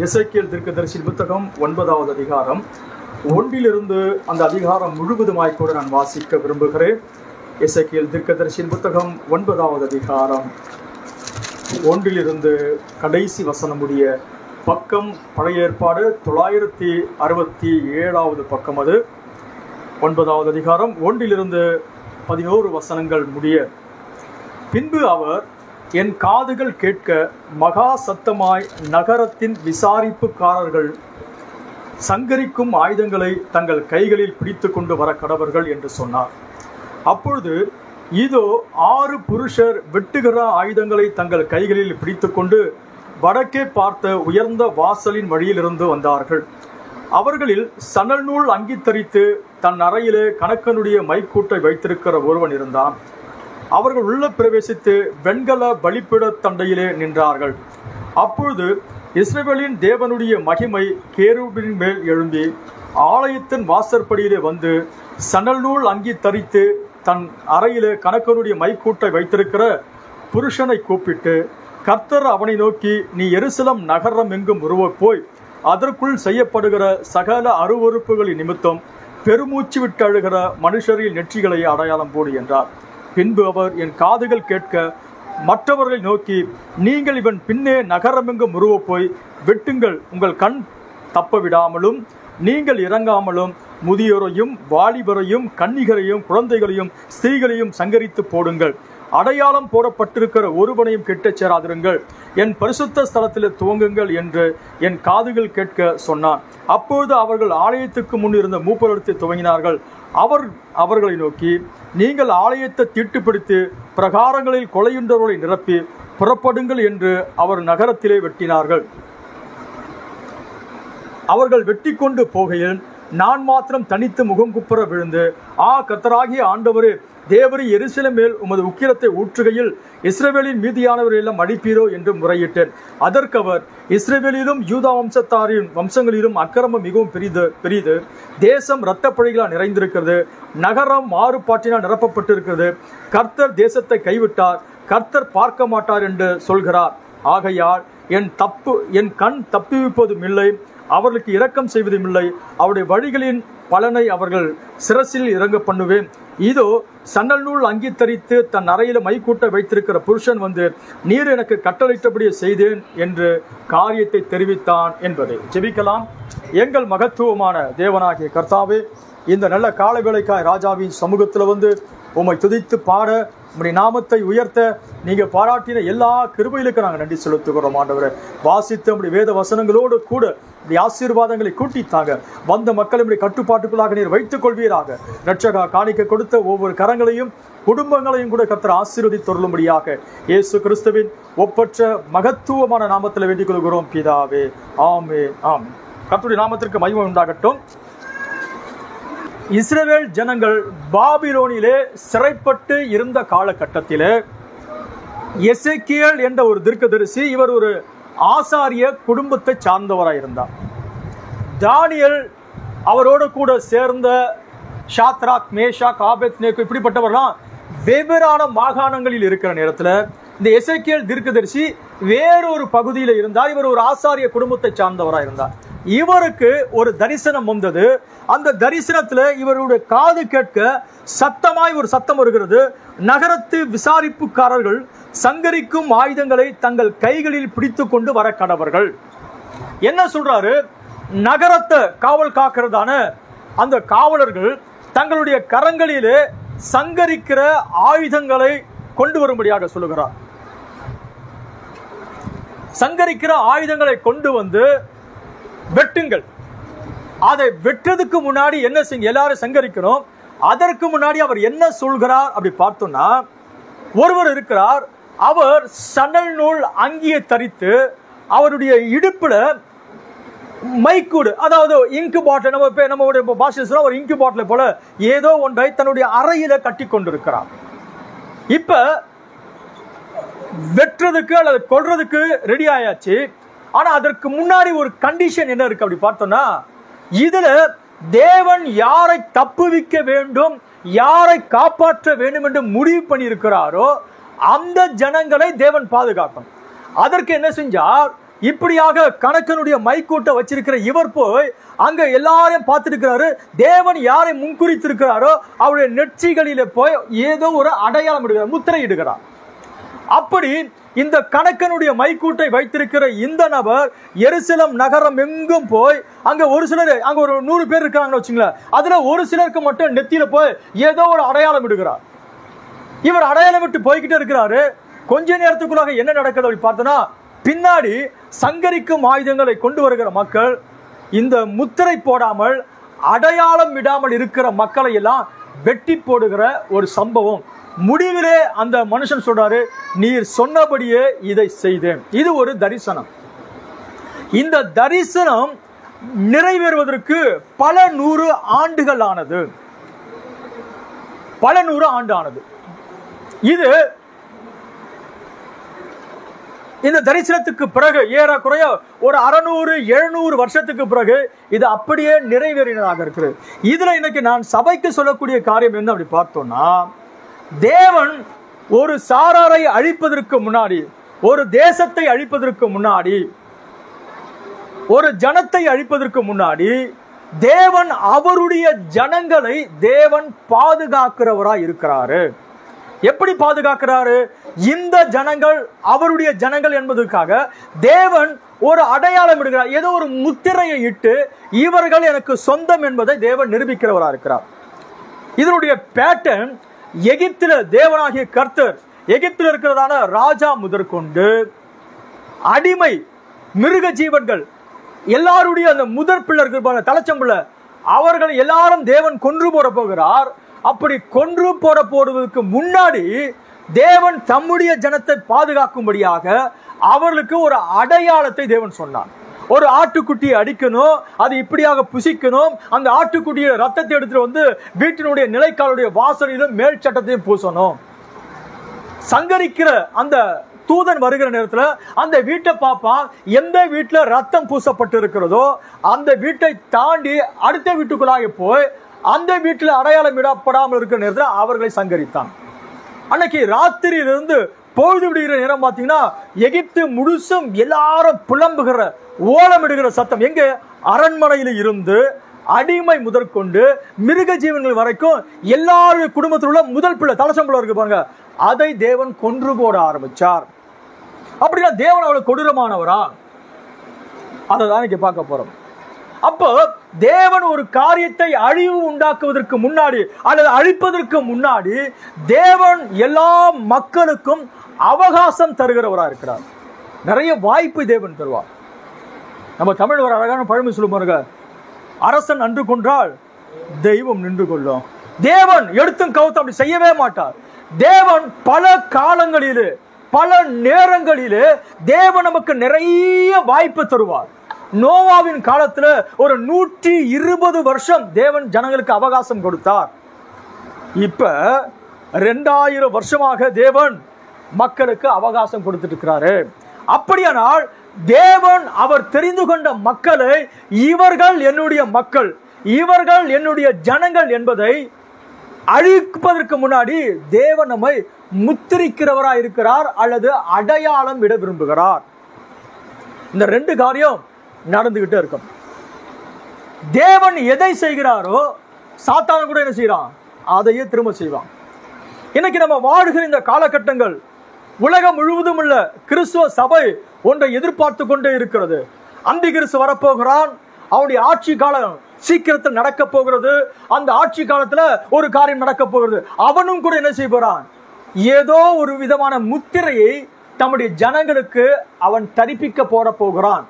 எசேக்கியேல் தீர்க்கதரிசியின் புத்தகம் 9வது அதிகாரம் 1 அந்த அதிகாரம் முழுவதுமாய் கூட நான் வாசிக்க விரும்புகிறேன். எசேக்கியேல் தீர்க்கதரிசியின் புத்தகம் 9வது அதிகாரம் 1 கடைசி வசனம் உடைய பக்கம். பழைய ஏற்பாடு 967வது பக்கம். அது 9வது அதிகாரம் 1 11 வசனங்கள் முடிய. பின்பு அவர் என் காதுகள் கேட்க மகா சத்தமாய் நகரத்தின் விசாரிப்புக்காரர்கள் சங்கரிக்கும் ஆயுதங்களை தங்கள் கைகளில் பிடித்து கொண்டு வர கடவர்கள் என்று சொன்னார். அப்பொழுது இதோ 6 புருஷர் வெட்டுகிற ஆயுதங்களை தங்கள் கைகளில் பிடித்து கொண்டு வடக்கே பார்த்த உயர்ந்த வாசலின் வழியிலிருந்து வந்தார்கள். அவர்களில் சணல் நூல் அங்கி தரித்து தன் அறையிலே கணக்கனுடைய மைக்கூட்டை வைத்திருக்கிற ஒருவன் இருந்தான். அவர்கள் உள்ள பிரவேசித்து வெண்கல பலிப்பிட தண்டையிலே நின்றார்கள். அப்பொழுது இஸ்ரவேலின் தேவனுடைய மகிமை கேருபின் மேல் எழும்பி ஆலயத்தின் வாசற்படியிலே வந்து சணல் நூல் அங்கி தரித்து தன் அறையிலே கணக்கனுடைய மைக்கூட்டை வைத்திருக்கிற புருஷனை கூப்பிட்டு, கர்த்தர் அவனை நோக்கி, நீ எருசலேம் நகரம் எங்கும் போய் அதற்குள் செய்யப்படுகிற சகல அருவருப்புகளின் நிமித்தம் பெருமூச்சு விட்டு அழுகிற மனுஷரின் நெற்றிகளை அடையாளம் போடு என்றார். பின்பு அவர் என் காதுகள் கேட்க மற்றவர்களை நோக்கி, நீங்கள் இவன் பின்னே நகரமெங்கும் போய் வெட்டுங்கள், உங்கள் கண் தப்ப விடாமலும் நீங்கள் இறங்காமலும் முதியோரையும் வாலிபரையும் கன்னிகரையும் குழந்தைகளையும் ஸ்திரீகளையும் சங்கரித்து போடுங்கள். அடையாளம் போடப்பட்டிருக்கிற ஒருவனையும் கெட்டச் சேராதிருங்கள். என் பரிசுத்த ஸ்தலத்தில் துவங்குங்கள் என்று என் காதுகள் கேட்க சொன்னான். அப்பொழுது அவர்கள் ஆலயத்துக்கு முன் இருந்த மூப்பரிடத்தை துவங்கினார்கள். அவர்களை நோக்கி, நீங்கள் ஆலயத்தை தீட்டுப்படுத்தி பிரகாரங்களில் கொலையுண்டவர்களை நிரப்பி புறப்படுங்கள் என்று அவர் நகரத்திலே வெட்டினார்கள். அவர்கள் வெட்டி கொண்டு போகையில் நான் மாத்திரம் தனித்து முகம் குப்புற விழுந்து, கர்த்தராகிய ஆண்டவரே, தேவரே, எருசலேம் மேல் உமது உக்கிரத்தை ஊற்றுகையில் இஸ்ரவேலின் மீதியானவரை எல்லாம் அடிப்பீரோ என்று முறையிட்டேன். அதற்கு அவர், இஸ்ரவேலிலும் யூதா வம்சத்தாரின் வம்சங்களிலும் அக்கிரமம் மிகவும் பெரிது. தேசம் இரத்தப்பழிகளால் நிறைந்திருக்கிறது. நகரம் மாறுபாட்டினால் நிரப்பப்பட்டிருக்கிறது. கர்த்தர் தேசத்தை கைவிட்டார், கர்த்தர் பார்க்க மாட்டார் என்று சொல்கிறார். ஆகையால் என் கண் தப்புவிப்பதும் இல்லை, அவர்களுக்கு இரக்கம் செய்வதும் இல்லை. அவருடைய வழிகளின் பலனை அவர்கள் சிரசில் இறங்க பண்ணுவேன். இதோ சணல் நூல் அங்கி தரித்து தன் அறையில மைக்கூட்ட வைத்திருக்கிற புருஷன் வந்து, நீர் எனக்கு கட்டளையிட்டபடியே செய்தேன் என்று காரியத்தை தெரிவித்தான் என்பதை ஜெபிக்கலாம். எங்கள் மகத்துவமான தேவனாகிய கர்த்தாவே, இந்த நல்ல கால வேளைக்காய் ராஜாவின் சமூகத்தில் வந்து உம்மை துதித்து பாட, உம்முடைய நாமத்தை உயர்த்த நீங்க பாராட்டின எல்லா கிருபைகளுக்கு நாங்கள் நன்றி செலுத்துகிறோம். ஆண்டவரே, வாசித்த உம்முடைய வேத வசனங்களோடு கூட இந்த ஆசீர்வாதங்களை கூட்டித்தாங்க. வந்த மக்களுடைய கட்டுப்பாட்டுக்குள்ளாக நீர் வைத்துக் கொள்வீராக. இரட்சகா, காணிக்க கொடுத்த ஒவ்வொரு கரங்களையும் குடும்பங்களையும் கூட கர்த்தர் ஆசீர்வதித்தருளும்படியாக இயேசு கிறிஸ்துவின் ஒப்பற்ற மகத்துவமான நாமத்தில் வேண்டிக் கொள்கிறோம் பிதாவே. ஆமென், ஆமென். கர்த்தருடைய நாமத்திற்கு மகிமை உண்டாகட்டும். இஸ்ரவேல் ஜனங்கள் பாபிலோனிலே சிறைப்பட்டு இருந்த காலகட்டத்திலே எசேக்கியேல் என்ற ஒரு தீர்க்கதரிசி, இவர் ஒரு ஆசாரிய குடும்பத்தை சார்ந்தவராக இருந்தார். தானியேல் அவரோடு கூட சேர்ந்த ஷாத்ராக், மேஷாக், ஆபேத்நேகோ இப்படிப்பட்டவர்களாம் வெவ்வேறான மாகாணங்களில் இருக்கிற நேரத்தில் இந்த எசேக்கியேல் தீர்க்கதரிசி வேறொரு பகுதியில் இருந்தார். இவர் ஒரு ஆசாரிய குடும்பத்தை சார்ந்தவராக இருந்தார். இவருக்கு ஒரு தரிசனம் வந்தது. அந்த தரிசனத்தில் இவருடைய காது கேட்க சத்தமாய் ஒரு சத்தம் வருகிறது. நகரத்து விசாரிப்புக்காரர்கள் சங்கரிக்கும் ஆயுதங்களை தங்கள் கைகளில் பிடித்து கொண்டு வர கடவர்கள். என்ன சொல்றாரு? நகரத்தை காவல் காக்கிறதான அந்த காவலர்கள் தங்களுடைய கரங்களிலே சங்கரிக்கிற ஆயுதங்களை கொண்டு வரும்படியாக சொல்லுகிறார். சங்கரிக்கிற ஆயுதங்களை கொண்டு வந்து வெட்டுங்கள். அதை வெட்டுறதுக்கு முன்னாடி என்ன செய்ய, எல்லாரும் சங்கரிக்கணும். அதற்கு முன்னாடி அவர் என்ன சொல்கிறார் அப்படி பார்த்தோம்னா, ஒருவர் இருக்கிறார். அவர் சணல் நூல் அங்கியை தரித்து அவருடைய இடுப்புல மைக்கூடு, அதாவது இங்கு பாட்டில், நம்மளுடைய பாஷையில் ஒரு இங்கு பாட்டில் போல ஏதோ ஒன்றை தன்னுடைய அறையில கட்டி கொண்டிருக்கிறார். இப்ப வெட்டுறதுக்கு அல்லது கொல்றதுக்கு ரெடி ஆயாச்சு. ஆனா அதற்கு முன்னாடி ஒரு கண்டிஷன் என்ன இருக்கு அப்படி பார்த்தோம்னா, இதுல தேவன் யாரை தப்புவிக்க வேண்டும், யாரை காப்பாற்ற வேண்டும் என்று முடிவு பண்ணி இருக்கிறாரோ அந்த ஜனங்களை தேவன் பாதுகாக்கணும். அதற்கு என்ன செஞ்சார்? இப்படியாக கணக்கனுடைய மைக்கூட்டை வச்சிருக்கிற இவர் போய் அங்க எல்லாரையும் பார்த்துருக்கிறாரு. தேவன் யாரை முன்குறித்திருக்கிறாரோ அவருடைய நெற்றிகளிலே போய் ஏதோ ஒரு அடையாளம் இடுகிறார், முத்திரை இடுகிறார். அப்படி இந்த கணக்கனுடைய மைக்கூட்டை வைத்திருக்கிற இந்த நபர் எருசலேம் நகரம் எங்கும் போய் அங்க ஒரு சிலர், அங்க ஒரு 100 பேர் இருக்காங்கன்னு வச்சுங்களேன், அதுல ஒரு சிலருக்கு மட்டும் நெத்தியில போய் ஏதோ ஒரு அடையாளம் இடுகிறார். இவர் அடையாளம் விட்டு போய்கிட்டே இருக்கிறாரு. கொஞ்ச நேரத்துக்குள்ளாக என்ன நடக்குது அப்படி பார்த்தோன்னா, பின்னாடி சங்கரிக்கும் ஆயுதங்களை கொண்டு வருகிற மக்கள் இந்த முத்திரை போடாமல் அடையாளம் விடாமல் இருக்கிற மக்களை எல்லாம் வெட்டி போடுகிற ஒரு சம்பவம். முடிவிலே அந்த மனுஷன் சொல்றாரு, நீர் சொன்னபடியே இதை செய்தேன். இது ஒரு தரிசனம். இந்த தரிசனம் நிறைவேறுவதற்கு பல 100 ஆண்டுகள் ஆனது, பல 100 ஆண்டு ஆனது. இது இந்த தரிசனத்துக்கு பிறகு ஏறக்குறைய ஒரு 600-700 வருஷத்துக்கு பிறகு இது அப்படியே நிறைவேறினதாக இருக்கிறது. இதுல இன்னைக்கு நான் சபைக்கு சொல்லக்கூடிய காரியம் என்ன அப்படி பார்த்தோம்னா, தேவன் ஒரு சாராரை அழிப்பதற்கு முன்னாடி, ஒரு தேசத்தை அழிப்பதற்கு முன்னாடி, ஒரு ஜனத்தை அழிப்பதற்கு முன்னாடி தேவன் அவருடைய ஜனங்களை தேவன் பாதுகாக்கிறவராய் இருக்கிறாரு. எப்படி பாதுகாக்கிறாரு? இந்த ஜனங்கள் அவருடைய ஜனங்கள் என்பதற்காக தேவன் ஒரு அடையாளம் இடுகிறார், ஏதோ ஒரு முத்திரையை இட்டு இவர்கள் எனக்கு சொந்தம் என்பதை தேவன் நிரூபிக்கிறவராக இருக்கிறார். இதனுடைய பேட்டர்ன் எகிப்தில தேவனாகிய கர்த்தர், எகிப்தில் இருக்கிறதான ராஜா முதற்கொண்டு அடிமை மிருக ஜீவன்கள் எல்லாருடைய அந்த முதற் பிள்ளை இருக்கிற தலைச்சம்பிள்ளை அவர்கள் எல்லாரும் தேவன் கொன்று போட போகிறார். அப்படி கொன்று போட போடுவதற்கு முன்னாடி தேவன் தம்முடைய ஜனத்தை பாதுகாக்கும்படியாக அவர்களுக்கு ஒரு அடையாளத்தை தேவன் சொன்னார். ஒரு ஆட்டுக்குட்டியை அடிக்கணும், அது இப்படியாக புசிக்கணும், அந்த ஆட்டுக்குட்டியை ரத்தத்தை எடுத்துட்டு வந்து வீட்டினுடைய நிலைக்காலுடைய வாசலிலும் மேல் சட்டத்தையும் பூசணும். சங்கரிக்கிற அந்த தூதன் வருகிற நேரத்தில் அந்த வீட்டை பார்ப்பான், எந்த வீட்டில் ரத்தம் பூசப்பட்டு இருக்கிறதோ அந்த வீட்டை தாண்டி அடுத்த வீட்டுக்குள்ளாக போய் அந்த வீட்டில் அடையாளம் இடப்படாமல் இருக்கிற நேரத்தில் அவர்களை சங்கரித்தான். அன்னைக்கு ராத்திரியிலிருந்து பொழுது விடுகிற நேரம் பார்த்தீங்கன்னா எகிப்து முழுசும் எல்லாரும் புலம்புகிற ஓலமிடுகிற சத்தம். எங்க? அரண்மனையில் இருந்து அடிமை முதற்கொண்டு மிருக ஜீவன்கள் வரைக்கும் எல்லாருடைய குடும்பத்தில் உள்ள முதல் பிள்ளை தலைச்சம்பளம் இருக்கு பாருங்க, அதை தேவன் கொன்று போட ஆரம்பிச்சார். அப்படின்னா தேவன் அவ்வளவு கொடூரமானவரா? அதை தான் இங்க பார்க்க போறோம். அப்போ தேவன் ஒரு காரியத்தை அழிவு உண்டாக்குவதற்கு முன்னாடி அல்லது அழிப்பதற்கு முன்னாடி தேவன் எல்லா மக்களுக்கும் அவகாசம் தருகிறவரா இருக்கிறார். நிறைய வாய்ப்பு தேவன் தருவார். நம்ம தமிழ் ஒரு அழகான பழமொழி சொல்லுவாங்க, அரசன் அன்று கொன்றால் தெய்வம் நின்று கொள்ளும். தேவன் எடுத்தும் கவுத்தும் அப்படி செய்யவே மாட்டார். தேவன் பல காலங்களிலே பல நேரங்களிலே தேவன் நமக்கு நிறைய வாய்ப்பு தருவார். நோவாவின் காலத்துல ஒரு 120 வருஷம் தேவன் ஜனங்களுக்கு அவகாசம் கொடுத்தார். இப்ப 2000 வருஷமாக தேவன் மக்களுக்கு அவகாசம் கொடுத்துட்டு இருக்கிறாரு. அப்படியானால் தேவன் அவர் தெரிந்து கொண்ட மக்களை இவர்கள் என்னுடைய மக்கள், இவர்கள் என்னுடைய ஜனங்கள் என்பதை அழிப்பதற்கு முன்னாடி தேவன் நம்மை முத்திரிக்கிறவராய் இருக்கிறார் அல்லது அடையாளம் விட விரும்புகிறார். இந்த 2 காரியம் நடந்துகிட்டே இருக்கும். தேவன் எதை செய்கிறாரோ சாத்தான் கூட என்ன செய்யறான்? அதையே திரும்ப செய்வான். இன்னைக்கு நம்ம வாழ்கிற இந்த காலகட்டங்கள் உலகம் முழுவதும் உள்ள கிறிஸ்துவ சபை ஒன்றை எதிர்பார்த்து கொண்டே இருக்கிறது. அந்தி கிறிஸ்து வரப்போகிறான், அவனுடைய ஆட்சி காலம் சீக்கிரத்தில் நடக்க போகிறது. அந்த ஆட்சி காலத்துல ஒரு காரியம் நடக்க போகிறது. அவனும் கூட என்ன செய்ய போறான்? ஏதோ ஒரு விதமான முத்திரையை தம்முடைய ஜனங்களுக்கு அவன் தரிப்பிக்க போட போகிறான்.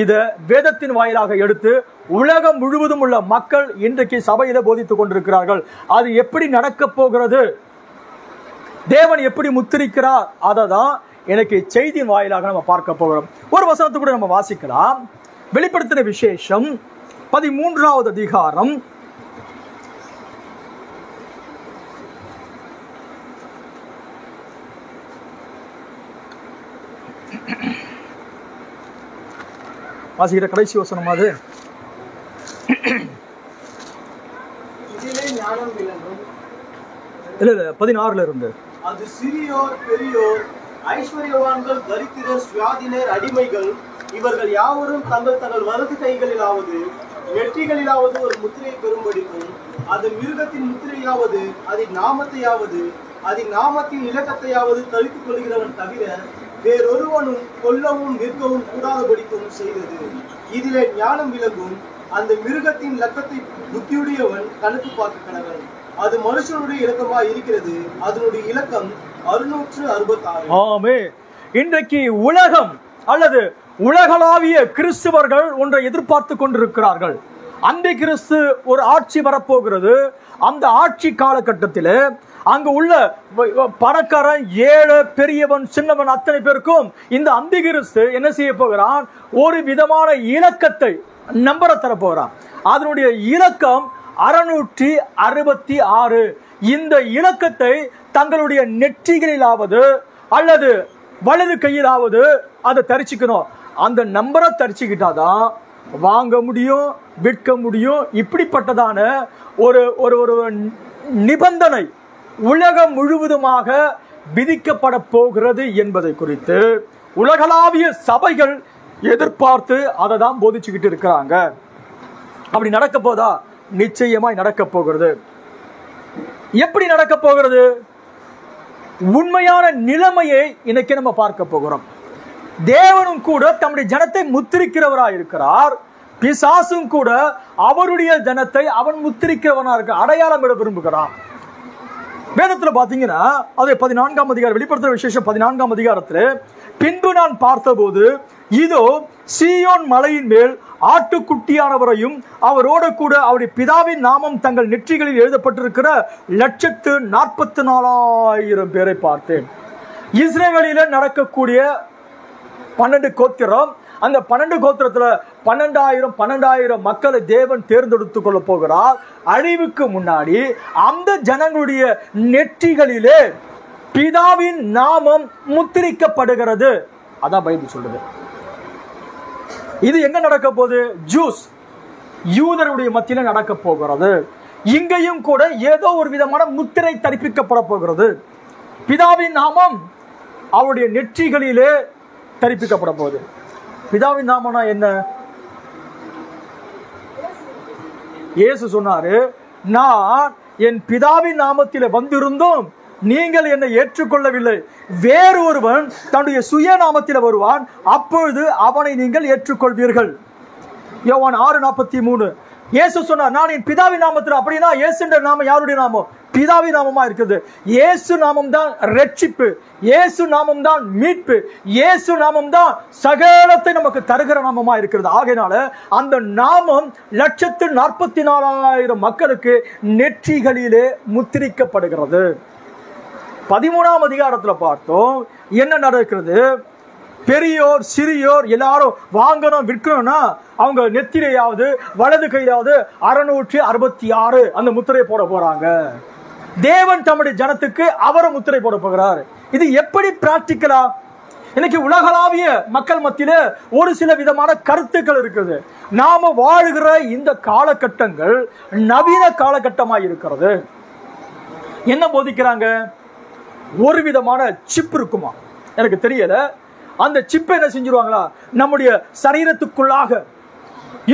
இத வேதத்தின் வாயிலாக எடுத்து உலகம் முழுவதும் உள்ள மக்கள் இன்றைக்கு சபையில போதித்துக் கொண்டிருக்கிறார்கள். அது எப்படி நடக்க போகிறது, தேவன் எப்படி முத்திரிக்கிறார், அதை தான் எனக்கு செய்தியின் வாயிலாக நம்ம பார்க்க போகிறோம். ஒரு வசனத்தை கூட நம்ம வாசிக்கலாம். வெளிப்படுத்தின விசேஷம் 13வது அதிகாரம் 16 கடைசி வசனம். அது இல்ல 16ல இருந்து. அது சிறியோர் பெரியோர் ஐஸ்வர்யவான்கள் தரித்திரர் சுயாதீனர் அடிமைகள் இவர்கள் யாவரும் தங்கள் தங்கள் வலது கைகளிலாவது நெற்றிகளிலாவது ஒரு முத்திரையை பெறும்படிக்கும் அது மிருகத்தின் முத்திரையாவது அதன் நாமத்தையாவது அதன் நாமத்தின் இலக்கத்தையாவது தரித்துக் கொள்கிறவன் தவிர வேறொருவனும் கொல்லவும் நிற்கவும் கூடாதபடிக்கும் செய்தது. இதிலே ஞானம் விளங்கும். அந்த மிருகத்தின் இலக்கத்தை புத்தியுடையவன் கணக்கு பார்க்க கடவன். அது மனுஷனுடைய இலக்கமாக இருக்கிறது. அதனுடைய இலக்கம் 666. ஆமே. இன்றைக்கு உலகம் அல்லது உலகளாவிய கிறிஸ்துவர்கள் ஒன்றை எதிர்பார்த்து கொண்டிருக்கிறார்கள். அந்த கிறிஸ்து ஒரு ஆட்சி வரப்போகிறது. அந்த ஆட்சி காலகட்டத்தில் அங்கு உள்ள பணக்காரன், ஏழை, பெரியவன், சின்னவன் அத்தனை பேருக்கும் இந்த அந்தி கிறிஸ்து என்ன செய்ய போகிறான்? ஒரு விதமான இலக்கத்தை நம்பரை தரப்போகிறான். அதனுடைய இலக்கம் 666. இந்த இலக்கத்தை தங்களுடைய நெற்றிகளிலாவது அல்லது வலது கையிலாவது அதை தரிச்சுக்கணும். அந்த நம்பரை தரிச்சுக்கிட்டாதான் வாங்க முடியும், விற்க முடியும். இப்படிப்பட்டதான ஒரு ஒரு நிபந்தனை உலகம் முழுவதுமாக விதிக்கப்பட போகிறது என்பதை குறித்து உலகளாவிய சபைகள் எதிர்பார்த்து அதை தான் போதிச்சுக்கிட்டு இருக்கிறாங்க. அப்படி நடக்க போதா? நிச்சயமாய் நடக்க போகிறது. எப்படி நடக்க போகிறது? உண்மையான நிலைமையை இன்னைக்கு நம்ம பார்க்க போகிறோம். தேவனும் கூட தம்முடைய ஜனத்தை முத்திரிக்கிறவராய் இருக்கிறார். பிசாசும் கூட அவருடைய ஜனத்தை அவன் முத்திரிக்கிறவனா இருக்க அடையாளம் விட விரும்புகிறான். வேதத்துல பாத்தீங்கன்னா அது 14ஆம் அதிகாரம், வெளிப்படுத்துற விசேஷம் 14ஆம் அதிகாரத்துல, பின்பு நான் பார்த்தபோது இதோ சீயோன் மலையின் மேல் ஆட்டுக்குட்டியானவரையும் அவரோடு கூட அவருடைய பிதாவின் நாமம் தங்கள் நெற்றிகளில் எழுதப்பட்டிருக்கிற 144,000 பேரை பார்த்தேன். இஸ்ரவேலில நடக்கக்கூடிய 12 கோத்திரம், அந்த 12 கோத்திரத்துல 12,000 மக்களை தேவன் தேர்ந்தெடுத்துக் கொள்ள போகிறார். அழிவுக்கு முன்னாடி அந்த ஜனங்களுடைய நெற்றிகளிலே பிதாவின் நாமம் முத்திரிக்கப்படுகிறது. அதான் பைபிள் சொல்லுது. இது எங்க நடக்க போகுது? ஜூஸ் யூதருடைய மத்தியில நடக்க போகிறது. இங்கேயும் கூட ஏதோ ஒரு விதமான முத்திரை தரிப்பிக்கப்பட போகிறது. பிதாவின் நாமம் அவருடைய நெற்றிகளிலே தரிப்பிக்கப்பட போகுது. பிதாவின் நாமம்னா என்ன? இயேசு சொன்னாரு, நான் என் பிதாவின் நாமத்திலே வந்திருந்தோம், நீங்கள் என்னை ஏற்றுக்கொள்ளவில்லை. வேறு ஒருவன் தன்னுடைய சுய நாமத்தில் வருவான், அப்பொழுது அவனை நீங்கள் ஏற்றுக்கொள்வீர்கள். யோவான் 6:43. இயேசு சொன்னார், நான் என் பிதாவின் நாமத்தில். அப்படின்னா இயேசுன்ற நாமம் யாருடைய நாமம்? பிதாவின் நாமமா இருக்குது. இயேசு நாமம் தான் ரட்சிப்பு, இயேசு நாமம் தான் மீட்பு, இயேசு நாமம் தான் சகலத்தை நமக்கு தருகிற நாமமா இருக்கிறது. ஆகையினால அந்த நாமம் 144,000 மக்களுக்கு நெற்றிகளிலே முத்திரிக்கப்படுகிறது. 13ஆம் அதிகாரத்துல பார்த்தோம் என்ன நடக்கிறது. பெரியோர் சிறியோர் எல்லாரும் வாங்கணும் விற்கணும்னா அவங்க நெத்திரையாவது வலது கையிலாவது 666 அந்த முத்திரை போட போறாங்க. தேவன் தம்முடைய ஜனத்துக்கு அவரை முத்திரை போட போகிறார். இது எப்படி பிராக்டிக்கலா? இன்னைக்கு உலகளாவிய மக்கள் மத்தியில ஒரு சில விதமான கருத்துக்கள் இருக்குது. நாம வாழுகிற இந்த காலகட்டங்கள் நவீன காலகட்டமாக இருக்கிறது. என்ன போதிக்கிறாங்க? ஒரு விதமான சிப் இருக்குமா எனக்கு தெரியல. அந்த சிப்பை என்ன செஞ்சிருவாங்களா, நம்முடைய சரீரத்துக்குள்ளாக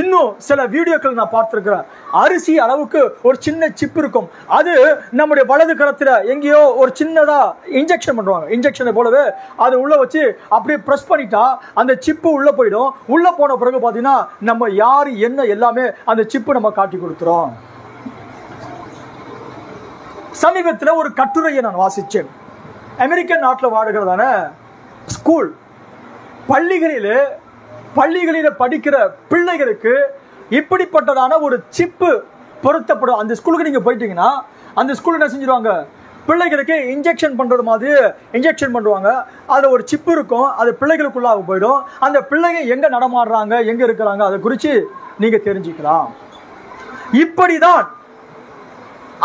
இன்னும் சில வீடியோக்கள் நான் பார்த்திருக்கிறேன். அரிசி அளவுக்கு ஒரு சின்ன சிப் இருக்கும். அது நம்முடைய வலது கரத்துல எங்கேயோ ஒரு சின்னதா இன்ஜெக்ஷன் பண்ணுவாங்க. இன்ஜெக்ஷனை போலவே அது உள்ள வச்சு அப்படியே பிரஸ் பண்ணிட்டா அந்த சிப்பு உள்ள போயிடும். உள்ள போன பிறகு பாத்தீங்கன்னா நம்ம யாரு என்ன எல்லாமே அந்த சிப்பு நம்ம காட்டி கொடுத்துரும். சமீபத்தில் ஒரு கட்டுரையை நான் வாசிச்சேன். அமெரிக்கன் நாட்டில் வாடுகிறதான ஸ்கூல் பள்ளிகளில் படிக்கிற பிள்ளைகளுக்கு இப்படிப்பட்டதான ஒரு சிப்பு பொருத்தப்படும். அந்த ஸ்கூலுக்கு நீங்க போயிட்டீங்கன்னா அந்த ஸ்கூல் என்ன செஞ்சிருவாங்க, பிள்ளைகளுக்கு இன்ஜெக்ஷன் பண்றது மாதிரி இன்ஜெக்ஷன் பண்ணுவாங்க. அதுல ஒரு சிப்பு இருக்கும், அது பிள்ளைகளுக்குள்ளாக போயிடும். அந்த பிள்ளைங்க எங்க நடமாடுறாங்க, எங்க இருக்கிறாங்க, அதை குறித்து நீங்க தெரிஞ்சுக்கலாம். இப்படிதான்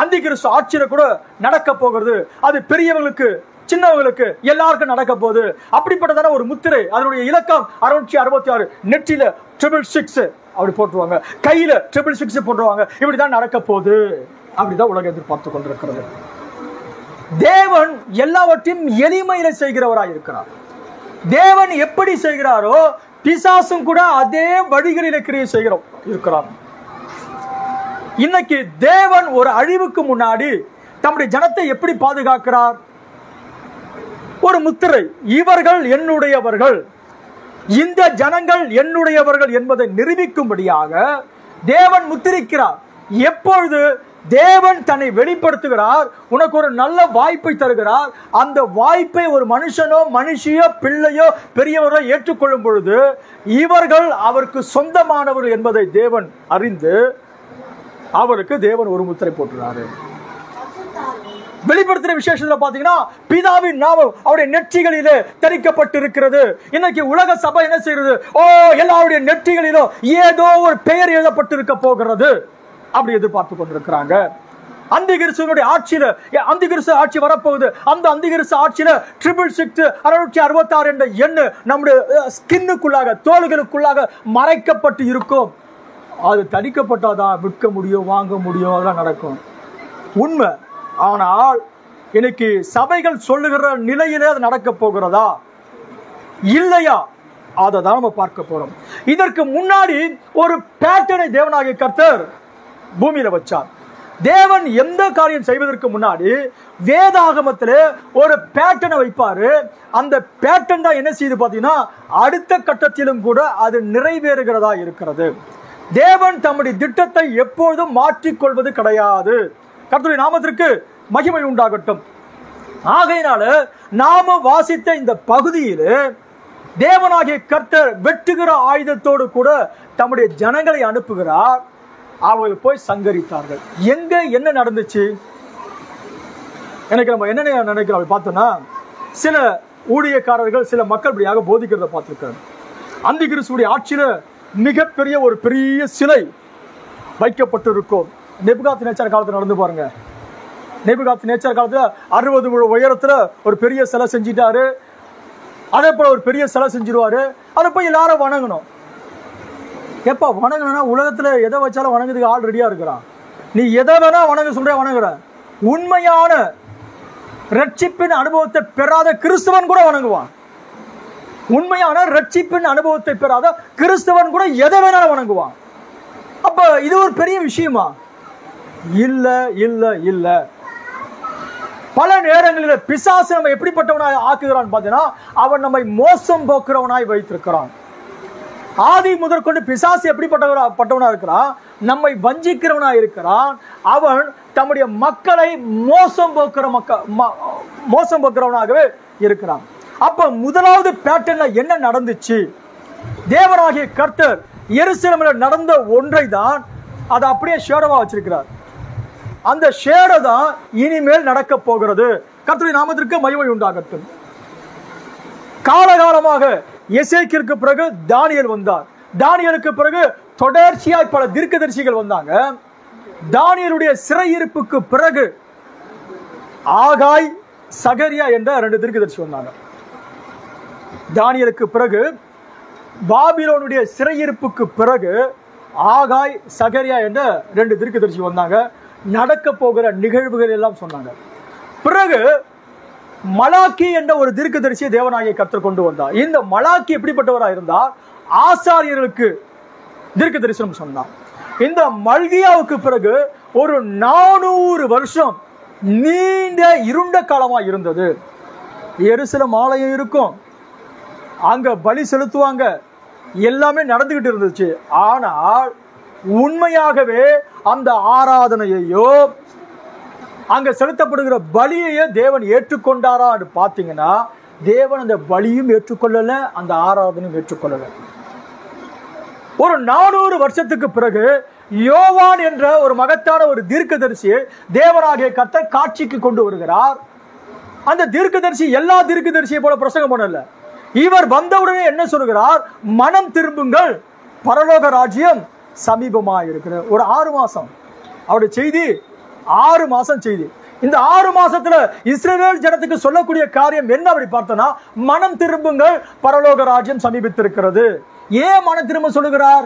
அந்தி கிறிஸ்து ஆட்சியில கூட நடக்க போகிறது. அது பெரியவங்களுக்கு சின்னவங்களுக்கு எல்லாருக்கும் நடக்க போகுது. அப்படிப்பட்டதான ஒரு முத்திரை, அதனுடைய இலக்கம் 666. நெற்றில 666 அப்படி போட்டுருவாங்க, கையில 666 போட்டுருவாங்க. இப்படிதான் நடக்க போகுது. அப்படிதான் உலகம் எதிர்பார்த்து கொண்டிருக்கிறது. தேவன் எல்லாவற்றையும் எளிமையில செய்கிறவராய் இருக்கிறார். தேவன் எப்படி செய்கிறாரோ பிசாசும் கூட அதே வழிகளில் கிரியை செய்கிறோம் இருக்கிறான். இன்னைக்கு தேவன் ஒரு அழிவுக்கு முன்னாடி தம்முடைய ஜனத்தை எப்படி பாதுகாக்கிறார்? ஒரு முத்திரை, இவர்கள் என்னுடையவர்கள், இந்த ஜனங்கள் என்னுடையவர்கள் என்பதை நிரூபிக்கும்படியாக தேவன் முத்திரிக்கிறார். எப்பொழுது தேவன் தன்னை வெளிப்படுத்துகிறார், உனக்கு ஒரு நல்ல வாய்ப்பை தருகிறார், அந்த வாய்ப்பை ஒரு மனுஷனோ மனுஷியோ பிள்ளையோ பெரியவரோ ஏற்றுக்கொள்ளும் பொழுது இவர்கள் அவருக்கு சொந்தமானவர்கள் என்பதை தேவன் அறிந்து அவருக்கு தேவன் ஒரு முத்திரை போட்டுறாரு. வெளிப்படுத்துற விசேஷத்துல பாத்தீங்கன்னா பிதாவின் நாமம் அவருடைய நெற்றிகளிலே தரிக்கப்பட்டிருக்கிறது. இன்னைக்கு உலக சபை என்ன செய்யறது? எல்லாருடைய நெற்றிகளிலும் ஏதோ ஒரு பெயர் எழுதப்பட்டிருக்க போகிறது அப்படி எதிர்பார்த்து கொண்டிருக்கிறாங்க. அந்திகிறிஸ்துவினுடைய ஆட்சியில அந்திகிறிஸ்து ஆட்சி வரப்போகுது. அந்த அந்திகிறிஸ்து ஆட்சியில 666 என்ற எண்ணு நம்முடைய ஸ்கின்னுக்குள்ளாக, தோள்களுக்குள்ளாக மறைக்கப்பட்டு இருக்கும். அது தடிக்கப்பட்டாதான் விற்க முடியும், வாங்க முடியும், அதெல்லாம் நடக்கும், உண்மை. ஆனால் இன்னைக்கு சபைகள் சொல்லுகிற நிலையிலே அது நடக்க போகிறதா இல்லையா? அதை தான் நம்ம பார்க்க போறோம். இதற்கு முன்னாடி ஒரு பேட்டர்னை தேவனாகிய கர்த்தர் பூமியில வச்சார். தேவன் எந்த காரியம் செய்வதற்கு முன்னாடி வேதாகமத்திலே ஒரு பேட்டர்னை வைப்பாரு. அந்த பேட்டர்ன் தான் என்ன செய்து பார்த்தீங்கன்னா அடுத்த கட்டத்திலும் கூட அது நிறைவேறுகிறதா இருக்கிறது. தேவன் தம்முடைய திட்டத்தை எப்பொழுதும் மாற்றிக்கொள்வது கிடையாது. கர்த்தருடைய நாமத்திற்கு மகிமை உண்டாகட்டும். ஆகையினால நாம வாசித்த இந்த பகுதியில் தேவனாகிய கர்த்தர் வெட்டுகிற ஆயுதத்தோடு கூட தம்முடைய ஜனங்களை அனுப்புகிறார். அவர்கள் போய் சங்கரித்தார்கள். எங்க என்ன நடந்துச்சு? எனக்கு நம்ம என்ன நினைக்கிறோம் பார்த்தோம்னா, சில ஊழியக்காரர்கள் சில மக்கள் இப்படியாக போதிக்கிறத பார்த்திருக்காங்க. அந்திகிறிஸ்துவுடைய ஆட்சியில மிகப்பெரிய ஒரு பெரிய சிலை வைக்கப்பட்டிருக்கும். நேபுகாத்நேச்சார் காலத்தில் நடந்து பாருங்க. நேபுகாத்நேச்சார் காலத்துல 60 முழ உயரத்துல ஒரு பெரிய சிலை செஞ்சிட்டாரு. அதே போல ஒரு பெரிய சிலை செஞ்சிருவாரு. அதை போய் எல்லாரும் வணங்கணும். எப்ப வணங்கணும்னா உலகத்துல எதை வச்சாலும் வணங்குறதுக்கு ஆள் ரெடியா இருக்கிறான். நீ எதை வேணா வணங்க சொல்ற வணங்குற. உண்மையான ரட்சிப்பின் அனுபவத்தை பெறாத கிறிஸ்தவன் கூட வணங்குவான். உண்மையான ரட்சிப்பின் அனுபவத்தை பெறாத கிறிஸ்தவன் கூட எதை வேணாலும் வணங்குவான். அப்ப இது ஒரு பெரிய விஷயமா? இல்ல இல்ல இல்ல. பல நேரங்களில் பிசாசு நம்ம எப்படிப்பட்டவனாய் ஆக்குகிறான் பார்த்தீங்கன்னா, அவன் நம்மை மோசம் போக்குறவனாய் வைத்திருக்கிறான். ஆதி முதற்கொண்டு பிசாசு எப்படிப்பட்டவனா இருக்கிறான்? நம்மை வஞ்சிக்கிறவனா இருக்கிறான். அவன் தம்முடைய மக்களை மோசம் போக்குறவனாகவே இருக்கிறான். அப்ப முதலாவது பேட்டர்ன்ல என்ன நடந்துச்சு? தேவனாகிய கர்த்தர் எருசலேமில் நடந்த ஒன்றை தான் அதை அப்படியே ஷேடவா வச்சிருக்கிறார். அந்த ஷேடோ தான் இனிமேல் நடக்க போகிறது. கர்த்தருடைய நாமத்திற்கு மகிமை உண்டாகட்டும். காலகாலமாக எசேக்கியேலுக்கு பிறகு தானியேல் வந்தார். தானியேலுக்கு பிறகு தொடர்ச்சியாய் பல தீர்க்கதரிசிகள் வந்தாங்க. தானியேலுடைய சிறையிருப்புக்கு பிறகு ஆகாய், சகரியா என்ற 2 தீர்க்கதரிசி வந்தாங்க. தானியேலுக்கு பிறகு பாபிலோனுடைய சிறையிருப்புக்கு பிறகு ஆகாய், சகரியா என்ற 2 தீர்க்கதரிசி வந்தாங்க. நடக்க போகிற நிகழ்வுகள் எல்லாம் சொன்னாங்க. பிறகு மலாக்கி என்ற ஒரு தீர்க்கதரிசியை தேவனாகிய கர்த்தர் கொண்டு வந்தார். இந்த மலாக்கி எப்படிப்பட்டவராக இருந்தார்? ஆசாரியர்களுக்கு தீர்க்க தரிசனம் சொன்னார். இந்த மல்கியாவுக்கு பிறகு ஒரு 400 வருஷம் நீண்ட இருண்ட காலமா இருந்தது. எருசலேம் ஆலயம் இருக்கும், அங்க பலி செலுத்துவாங்க, எல்லாமே நடந்துகிட்டு இருந்துச்சு. ஆனால் உண்மையாகவே அந்த ஆராதனையோ அங்க செலுத்தப்படுகிற பலியையோ தேவன் ஏற்றுக்கொண்டாரா பார்த்தீங்கன்னா, தேவன் அந்த பலியும் ஏற்றுக்கொள்ளல, அந்த ஆராதனையும் ஏற்றுக்கொள்ளல. ஒரு 400 வருஷத்துக்கு பிறகு யோவான் என்ற ஒரு மகத்தான ஒரு தீர்க்கதரிசியை தேவனாகிய கர்த்தர் காட்சிக்கு கொண்டு வருகிறார். அந்த தீர்க்கதரிசி எல்லா தீர்க்கதரிசியை போல பிரசங்கம் பண்ணல. இவர் வந்தவுடனே என்ன சொல்கிறார்? மனம் திரும்புங்கள், பரலோக ராஜ்யம் சமீபமாக இருக்கிற. ஒரு 6 மாசம் அவருடைய செய்தி, 6 மாசம் செய்தி. இந்த 6 மாசத்துல இஸ்ரவேல் ஜனத்துக்கு சொல்லக்கூடிய காரியம் என்ன அப்படி பார்த்தோம்னா, மனம் திரும்புங்கள், பரலோக ராஜ்யம் சமீபித்திருக்கிறது. ஏன் மனம் திரும்ப சொல்லுகிறார்?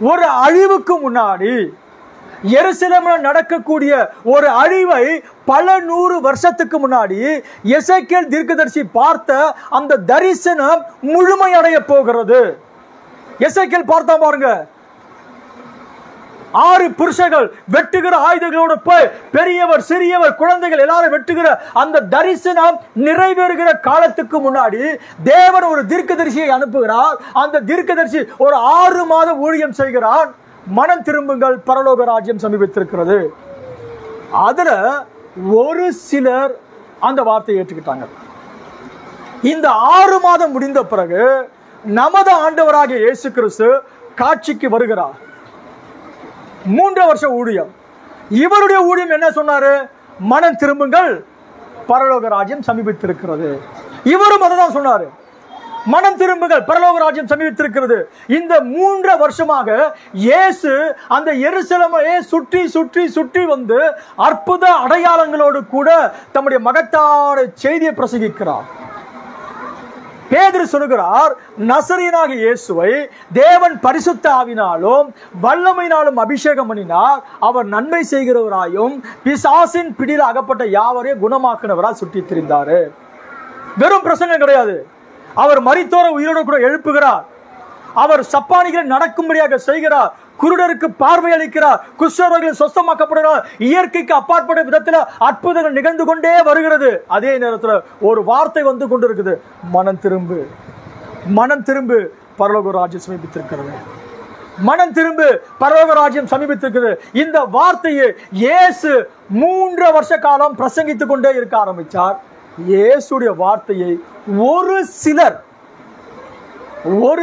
ஒரு அழிவுக்கு முன்னாடி எருசலேமில் நடக்கக்கூடிய ஒரு அழிவை பல 100 வருஷத்துக்கு முன்னாடி எசேக்கியேல் தீர்க்கதரிசி பார்த்த அந்த தரிசனம் முழுமையடைய போகிறது. எசேக்கியேல் பார்த்தா பாருங்க, 6 புருஷர்கள் வெட்டுகிற ஆயுதங்களோடு போய் பெரியவர் சிறியவர் குழந்தைகள் எல்லாரும் வெட்டுகிற அந்த தரிசனம் நிறைவேறுகிற காலத்துக்கு முன்னாடி தேவன் ஒரு தீர்க்கதரிசியை அனுப்புகிறார். அந்த தீர்க்கதரிசி ஒரு 6 மாத ஊழியம் செய்கிறான். மனம் திரும்புங்கள், பரலோக ராஜ்யம் சமீபித்திருக்கிறது. அதுல ஒரு சிலர் அந்த வார்த்தையை ஏற்றுக்கிட்டாங்க. இந்த 6 மாதம் முடிந்த பிறகு நமது ஆண்டவராகிய இயேசு கிறிஸ்து காட்சிக்கு வருகிறார். 3 வருஷ ஊழியம். இவருடைய ஊழியம் என்ன சொன்னாரு? மனம் திரும்புங்கள், பரலோக ராஜ்யம் சமீபித்திருக்கிறது. இவரும் அதான் சொன்னாரு, மனம் திரும்புங்கள், பரலோக ராஜ்யம் சமீபித்திருக்கிறது. இந்த 3 வருஷமாக இயேசு அந்த எருசலேமை சுற்றி சுற்றி சுற்றி வந்து அற்புத அடையாளங்களோடு கூட தம்முடைய மகத்தான செய்தியை பிரசங்கிக்கிறார். பேதுரு சொல்லுகிறார், நசரீயனாகிய இயேசுவை தேவன் பரிசுத்த ஆவினாலும் வல்லமையினாலும் அபிஷேகம் பண்ணினார். அவர் நன்மை செய்கிறவராயும் பிசாசின் பிடியில் அகப்பட்ட யாவரையும் குணமாக்குனவரால் சுற்றி திரிந்தாரு. வெறும் பிரசங்கம் கிடையாது. அவர் மரித்தோரை உயிரோடு கூட எழுப்புகிறார். அவர் சப்பானிகளை நடக்கும்படியாக செய்கிறார். குருடருக்கு பார்வை அளிக்கிறார். குஷ்டரோகிகள் சொஸ்தமாக்கப்படுகிறார். இயற்கைக்கு அப்பாற்பட்ட விதத்தில் அற்புதங்கள் நிகழ்ந்து கொண்டே வருகிறது. அதே நேரத்தில் ஒரு வார்த்தை வந்து கொண்டிருக்குது, மனம் திரும்பு, மனம் திரும்பு, பரலோக ராஜ்யம் சமீபித்திருக்கிறது. மனம் திரும்பு, பரலோக ராஜ்யம் சமீபித்திருக்கிறது. இந்த வார்த்தையை இயேசு 3 வருஷ காலம் பிரசங்கித்துக் கொண்டே இருக்க ஆரம்பித்தார். இயேசுடைய வார்த்தையை ஒரு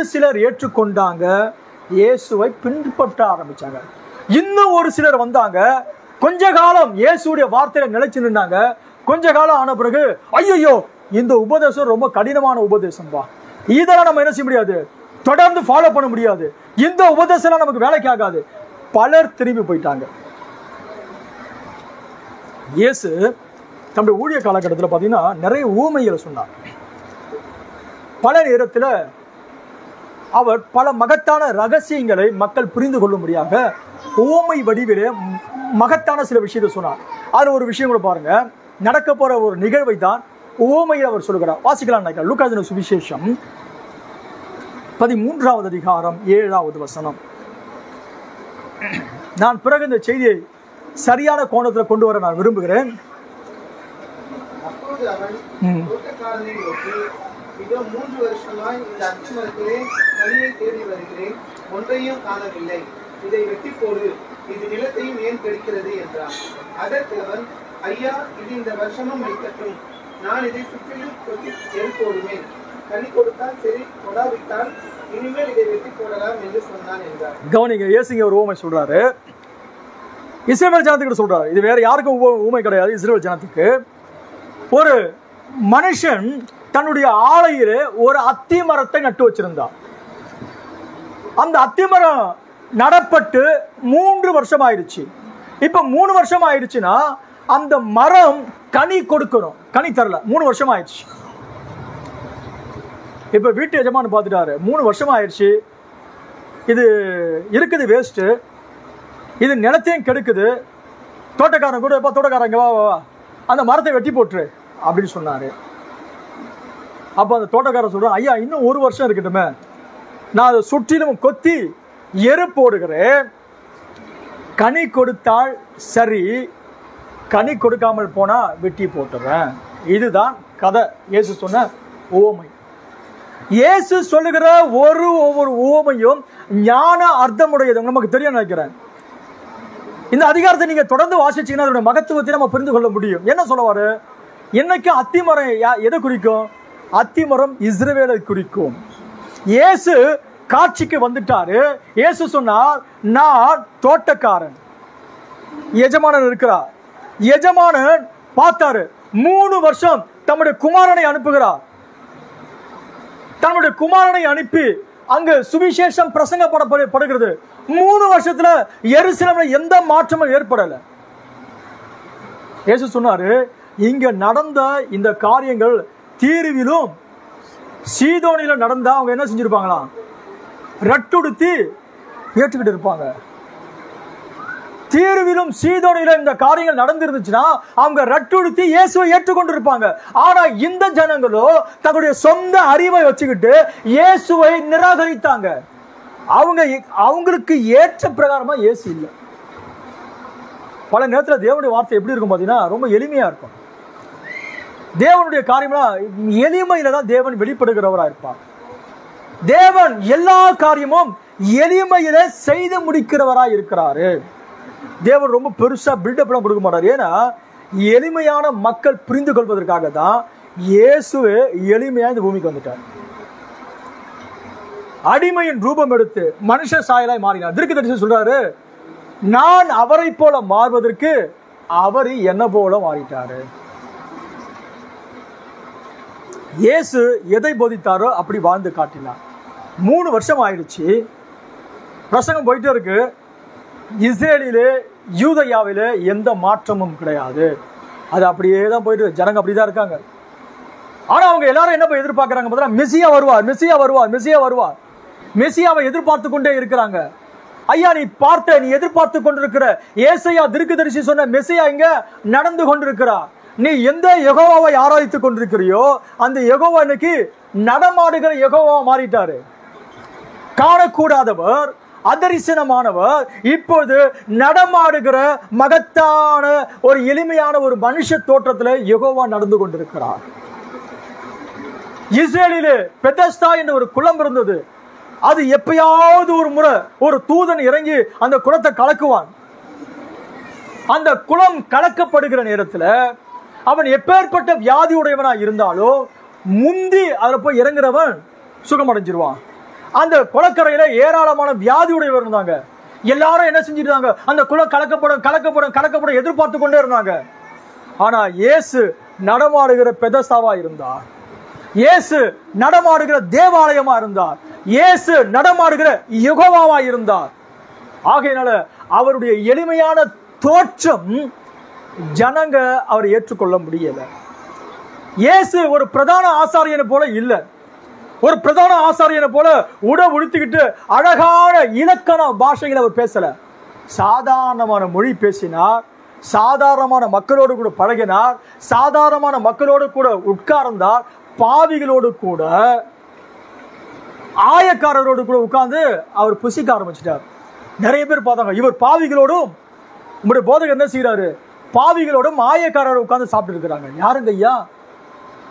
சிலர் ஏற்றுக்கொண்டாங்க, இயேசுவை பின்பற்ற ஆரம்பிச்சாங்க. இன்னும் ஒரு சிலர் வந்தாங்க, கொஞ்ச காலம் இயேசுடைய வார்த்தையில நிலைச்சு நின்றாங்க. கொஞ்ச காலம் ஆன பிறகு, ஐயோ இந்த உபதேசம் ரொம்ப கடினமான உபதேசம் பா, இதெல்லாம் நம்ம என்ன செய்ய முடியாது, தொடர்ந்து ஃபாலோ பண்ண முடியாது, இந்த உபதேசம் நமக்கு வேலைக்கு ஆகாது. பலர் திரும்பி போயிட்டாங்க. இயேசு தம்முடைய ஊழிய காலகட்டத்தில் பார்த்தீங்கன்னா நிறைய ஊமைகளை சொன்னார். பல நேரத்தில் அவர் பல மகத்தான ரகசியங்களை மக்கள் புரிந்து கொள்ளும்படியாக ஊமை வடிவிலே மகத்தான சில விஷயத்தை சொன்னார். அது ஒரு விஷயம் கூட பாருங்க, நடக்க போற ஒரு நிகழ்வை தான் ஊமையில் அவர் சொல்லுகிறார். வாசிக்கலாம் நினைக்கிறேன். லூக்காஸ் சுவிசேஷம் 13வது அதிகாரம் 7வது வசனம். நான் பிறகு இந்த செய்தியை சரியான கோணத்தில் கொண்டு வர நான் விரும்புகிறேன். அப்பொழுது அவன் தோட்டக்காரனை நோக்கி, இதோ 3 வருஷமாய் இந்த அத்திமரத்திலே கனியை தேடி வருகிறேன், ஒன்றையும் காணவில்லை. இதை வெட்டி போடு, இது நிலத்தையும் ஏன் கெடுக்கிறது என்றான். அதற்கு அவன், ஐயா, இது இந்த வருஷமும் வைக்கட்டும், நான் இதை சுற்றிலும் கொத்தி போடுவேன். கனி கொடுத்தால் சரி, கொடாவிட்டால் இனிமேல் இதை வெட்டி போடலாம் என்று சொன்னான் என்றார். கவனிங்க, இயேசுங்க ஒரு ஊமை சொல்றாரு, இஸ்ரவேல் ஜனத்துக்கு சொல்றாரு. இது வேற யாருக்கும் ஊமை கிடையாது, இஸ்ரவேல் ஜனத்துக்கு. ஒரு மனுஷன் தன்னுடைய ஆலையிலே ஒரு அத்தி மரத்தை நட்டு வச்சிருந்தான். அந்த அத்தி மரம் நடப்பட்டு 3 வருஷம் ஆயிடுச்சு. இப்ப 3 வருஷம் ஆயிடுச்சுன்னா அந்த மரம் கனி கொடுக்கணும், கனி தரல, 3 வருஷம் ஆயிடுச்சு. இப்ப வீட்டு எஜமானு பார்த்துட்டாரு, 3 வருஷம் ஆயிடுச்சு, இது இருக்குது வேஸ்ட், இது நிலத்தையும் கெடுக்குது. தோட்டக்காரன் கூட, தோட்டக்காரங்க வா அந்த மரத்தை வெட்டி போட்டுரு அப்படின்னு சொன்னாரு. அப்போ அந்த தோட்டக்காரர் சொல்றான், ஐயா இன்னும் 1 வருஷம் இருக்கட்டுமே, நான் அதை சுற்றிலும் கொத்தி எரு போடுகிறேன், கனி கொடுத்தால் சரி, கனி கொடுக்காமல் போனா வெட்டி போட்டுறேன். இதுதான் கதை. இயேசு சொன்ன உவமை. இயேசு சொல்லுகிற ஒவ்வொரு உவமையும் ஞான அர்த்தமுடையது. நமக்கு தெரியும் நினைக்கிறேன். இந்த அதிகாரத்தை நீங்க தொடர்ந்து வாசிச்சீங்கன்னா அதோட மகத்துவத்தை நம்ம புரிந்து கொள்ள முடியும். என்ன சொல்லுவாரு? என்னைக்கு அத்திமரம் எதை குறிக்கும்? அத்திமரம் இஸ்ரவேலை குறிக்கும். இயேசு காட்சிக்கு வந்துட்டாரு. இயேசு சொன்னார், நான் தோட்டக்காரன், எஜமானன் இருக்கிறார். எஜமானன் பார்த்தாரு, 3 வருஷம் தம்முடைய குமாரனை அனுப்புகிறார். தன்னுடைய குமாரனை அனுப்பி அங்கு சுவிசேஷம் பிரசங்கப்படப்படுகிறது. 3 வருஷத்துல எருசலேம்ல எந்த மாற்றமும் ஏற்படல. இயேசு சொன்னாரு, இங்க நடந்த இந்த காரியங்கள் தீருவிலும் சீதோனிலும் நடந்தா அவங்க என்ன செஞ்சிருப்பாங்களாம்? ரட்டுடுத்தி ஏற்றுக்கிட்டு இருப்பாங்க. தீருவிலும் சீதோனிலும் இந்த காரியங்கள் நடந்திருந்துச்சுன்னா அவங்க ரட்டுடுத்தி இயேசுவை ஏற்றுக்கொண்டு இருப்பாங்க. ஆனா இந்த ஜனங்களோ தங்களுடைய சொந்த அறிவை வச்சுக்கிட்டு இயேசுவை நிராகரித்தாங்க. அவங்களுக்கு ஏற்ற பிரகாரமா இயேசு இல்லை. பல நேரத்தில் தேவனுடைய வார்த்தை எப்படி இருக்கும் பார்த்தீங்கன்னா ரொம்ப எளிமையா இருக்கும். தேவனுடைய காரியம்லாம் எளிமையில தான் தேவன் வெளிப்படுகிறவராக இருப்பார். தேவன் எல்லா காரியமும் எளிமையில செய்து முடிக்கிறவராக இருக்கிறாரு. தேவன் ரொம்ப பெருசா பில்டப் எல்லாம் கொடுக்க மாட்டார். ஏன்னா எளிமையான மக்கள் புரிந்து கொள்வதற்காக தான் இயேசுவே எளிமையா இந்த பூமிக்கு வந்துட்டார். அடிமையின் ரூபம் எடுத்து மனுஷ சாயலாய் மாறினார். தீர்க்கதரிசி சொல்றாரு, நான் அவரை போல மாறுவதற்கு அவர் என்ன போல மாறிட்டாரு. இயேசு எதை போதித்தாரோ அப்படி வாழ்ந்து காட்டினார். 3 வருஷம் ஆயிடுச்சு, பிரசங்கம் போயிட்டே இருக்கு. இஸ்ரேலிலே யூதயாவிலே எந்த மாற்றமும் கிடையாது. அது அப்படியே தான் போயிட்டு, ஜனங்க அப்படிதான் இருக்காங்க. ஆனா அவங்க எல்லாரும் என்ன எதிர்பார்க்கறாங்க பார்த்தா, மெசியா வருவார், மெசியா வருவார், மெசியா வருவார். மெசியாவை எதிர்பார்த்து கொண்டே இருக்கிறாங்க. ஐயா, நீ எதிர்பார்த்து கொண்டிருக்கிற ஏசாயா தீர்க்கதரிசி சொன்ன மெசியா இங்க நடந்து கொண்டிருக்கிறார். நீ எந்த யெகோவாவை ஆராதித்துக் கொண்டிருக்கிறியோ அந்த யெகோவா இன்னைக்கு நடமாடுகிற யெகோவா மாறிட்டாரு. காணக்கூடாதவர், அதரிசனமானவர் இப்போது நடமாடுகிற மகத்தான ஒரு எளிமையான ஒரு மனுஷ தோற்றத்தில் யெகோவா நடந்து கொண்டிருக்கிறார். இஸ்ரேலிலே பெதஸ்தா என்ற ஒரு குளம் இருந்தது. அது எப்பயாவது ஒரு முறை ஒரு தூதன் இறங்கி அந்த குளத்தை கலக்குவான். அந்த குளம் கலக்கப்படுகிற நேரத்தில் அவன் எப்பேற்பட்ட வியாதி உடையவனா இருந்தாலும் முந்தி அதில் போய் இறங்குறவன் சுகமடைஞ்சிருவான். அந்த குளக்கரையில ஏராளமான வியாதி உடையவர் இருந்தாங்க. எல்லாரும் என்ன செஞ்சிருந்தாங்க, அந்த குளம் கலக்கப்படும் எதிர்பார்த்து கொண்டே இருந்தாங்க. ஆனா இயேசு நடமாடுகிற பெதஸ்தாவா இருந்தார். இயேசு நடமாடுகிற தேவாலயமா இருந்தார். இயேசு நடமாடுகிற யெகோவாவா இருந்தார். ஆகையினால அவருடைய எளிமையான தோற்றம் ஜனங்க அவரை ஏற்றுக்கொள்ள முடியல. இயேசு ஒரு பிரதான ஆசாரியனை போல இல்லை. ஒரு பிரதான ஆசாரியனை போல உடுத்திக்கிட்டு அழகான இலக்கண பாஷையில் அவர் பேசல. சாதாரணமான மொழி பேசினார். சாதாரணமான மக்களோடு கூட பழகினார். சாதாரணமான மக்களோடு கூட உட்கார்ந்தார். பாவிகளோடு கூட, ஆயக்காரரோடு கூட உட்கார்ந்து அவர் புசிக்க ஆரம்பிச்சிட்டார். நிறைய பேர் பார்த்தாங்க, இவர் பாவிகளோடும், உங்களுடைய போதகர் என்ன செய்யறாரு, பாவிகளோடும் ஆயக்காரரோடு உட்கார்ந்து சாப்பிட்டு இருக்கிறாங்க. யாருங்க ஐயா?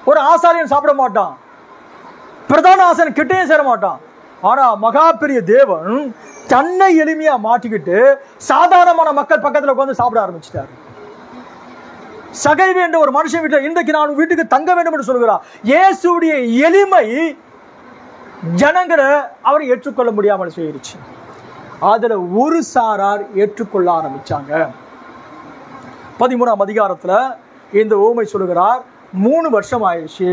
ஒரு ஆசாரியன் சாப்பிட மாட்டான், பிரதான ஆசாரியன் கிட்டே சேர மாட்டான். ஆனா மகா பெரிய தேவன் தன்னை எளிமையா மாட்டிக்கிட்டு சாதாரணமான மக்கள் பக்கத்துல உட்கார்ந்து சாப்பிட ஆரம்பிச்சிட்டாரு. சகைவு என்ற ஒரு மனுஷன் வீட்டில் இன்றைக்கு நான் வீட்டுக்கு தங்க வேண்டும் என்று சொல்கிறார். இயேசுடைய எளிமை ஜனங்களை அவரை ஏற்றுக்கொள்ள முடியாமல் செய்யிருச்சு. அதுல ஒரு சாரார் ஏற்றுக்கொள்ள ஆரம்பிச்சாங்க. 13ஆம் அதிகாரத்துல இந்த ஊமை சொல்லுகிறார், 3 வருஷம் ஆயிடுச்சு,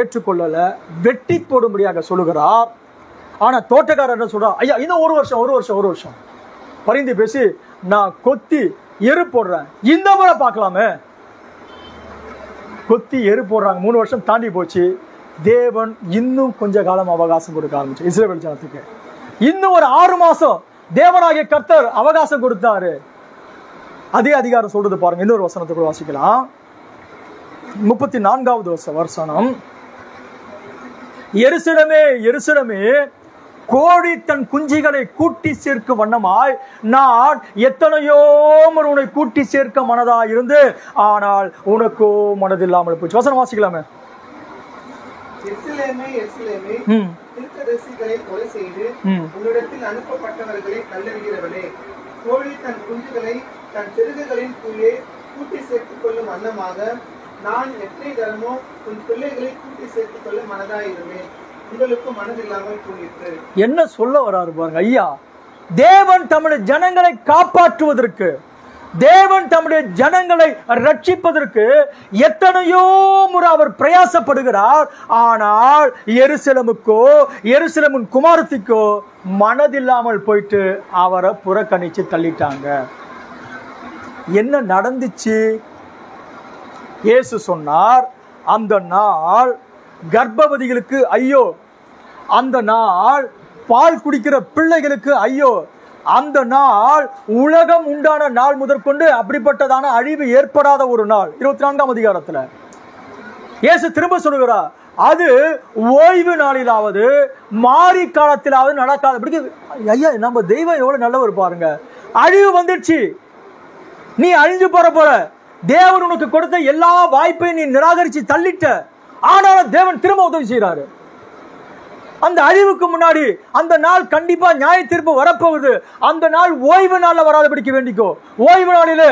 ஏற்றுக்கொள்ளல, வெட்டி போடும்படியாக சொல்லுகிறார். ஆனா தோட்டக்காரர் என்ன சொல்றார், ஐயா இன்னும் ஒரு வருஷம் பரிந்து பேசி நான் கொத்தி எரு போடுறேன், இந்த முறை பார்க்கலாமே. கொத்தி எரு போடுறாங்க. 3 வருஷம் தாண்டி போச்சு. தேவன் இன்னும் கொஞ்ச காலம் அவகாசம் கொடுக்க ஆரம்பிச்சு இஸ்ரவேல் ஜனத்துக்கு. இன்னும் ஒரு 6 மாசம் தேவனாகிய கர்த்தர் அவகாசம் கொடுத்தாரு. அதே அதிகாரம் சொல்றது பாருங்க. இன்னொரு வசனத்துக்குள்ள வாசிக்கலாம். 34வது வசனம், எருசலேமே எருசலேமே, கோழி தன் குஞ்சுகளை கூட்டி சேர்க்கும் வண்ணமாய் நான் எத்தனையோ முறை உன்னை கூட்டி சேர்க்க மனதா இருந்து, ஆனால் உனக்கோ மனதில்லாமல் போச்சு. வசனம் வாசிக்கலாமே. எருசலேமே எருசலேமே, தீர்க்கதரிசிகளை கொலை செய்து உன்னிடத்தில் அனுப்பப்பட்டவர்களை கல்லெறிகிறவளே, கோழி தன் குஞ்சுகளை தன் சிறுகுகளின் கீழே கூட்டி சேர்த்துக் கொள்ளும் வண்ணமாக நான் எத்தனை தரமோ உன் பிள்ளைகளை கூட்டி சேர்த்துக் கொள்ள மனதாயிருந்தேன், உங்களுக்கு மனதில்லாமல் போயிற்று. என்ன சொல்ல வராரு பாருங்க ஐயா. தேவன் தம்முடைய ஜனங்களை காப்பாற்றுவதற்கு, தேவன் தம்முடைய ஜனங்களை ரட்சிப்பதற்கு எத்தனையோ முறை அவர் பிரயாசப்படுகிறார். ஆனால் எருசலேமுக்கோ எருசலேமின் குமாரத்திக்கோ மனதில்லாமல் போயிட்டு அவரை புறக்கணிச்சு தள்ளிட்டாங்க. என்ன நடந்துச்சு? இயேசு சொன்னார், அந்த நாள் கர்ப்பவதிகளுக்கு ஐயோ, அந்த நாள் பால் குடிக்கிற பிள்ளைகளுக்கு ஐயோ, அந்த நாள் உலகம் உண்டான நாள் முதற்கொண்டு அப்படிப்பட்டதான அழிவு ஏற்படாத ஒரு நாள். 24ஆம் அதிகாரத்துல இயேசு திரும்ப சொல்லுகிறார், அது ஓய்வு நாளிலாவது மாறி காலத்திலாவது நடக்காது. ஐயா, நம்ம தெய்வம் எவ்வளவு நல்லவர் பாருங்க. அழிவு வந்துடுச்சு, நீ அழிஞ்சு போற தேவன் உனக்கு கொடுத்த எல்லா வாய்ப்பையும் நீ நிராகரிச்சு தள்ளிட்ட. ஆனாலும் தேவன் திரும்ப உதவி செய்யறாரு. அந்த அழிவுக்கு முன்னாடி அந்த நாள் கண்டிப்பா நியாய தீர்ப்பு வரப்போகுது. அந்த நாள் ஓய்வு நாள்ல வராதபடிக்க வேண்டிக்கோ. ஓய்வு நாளில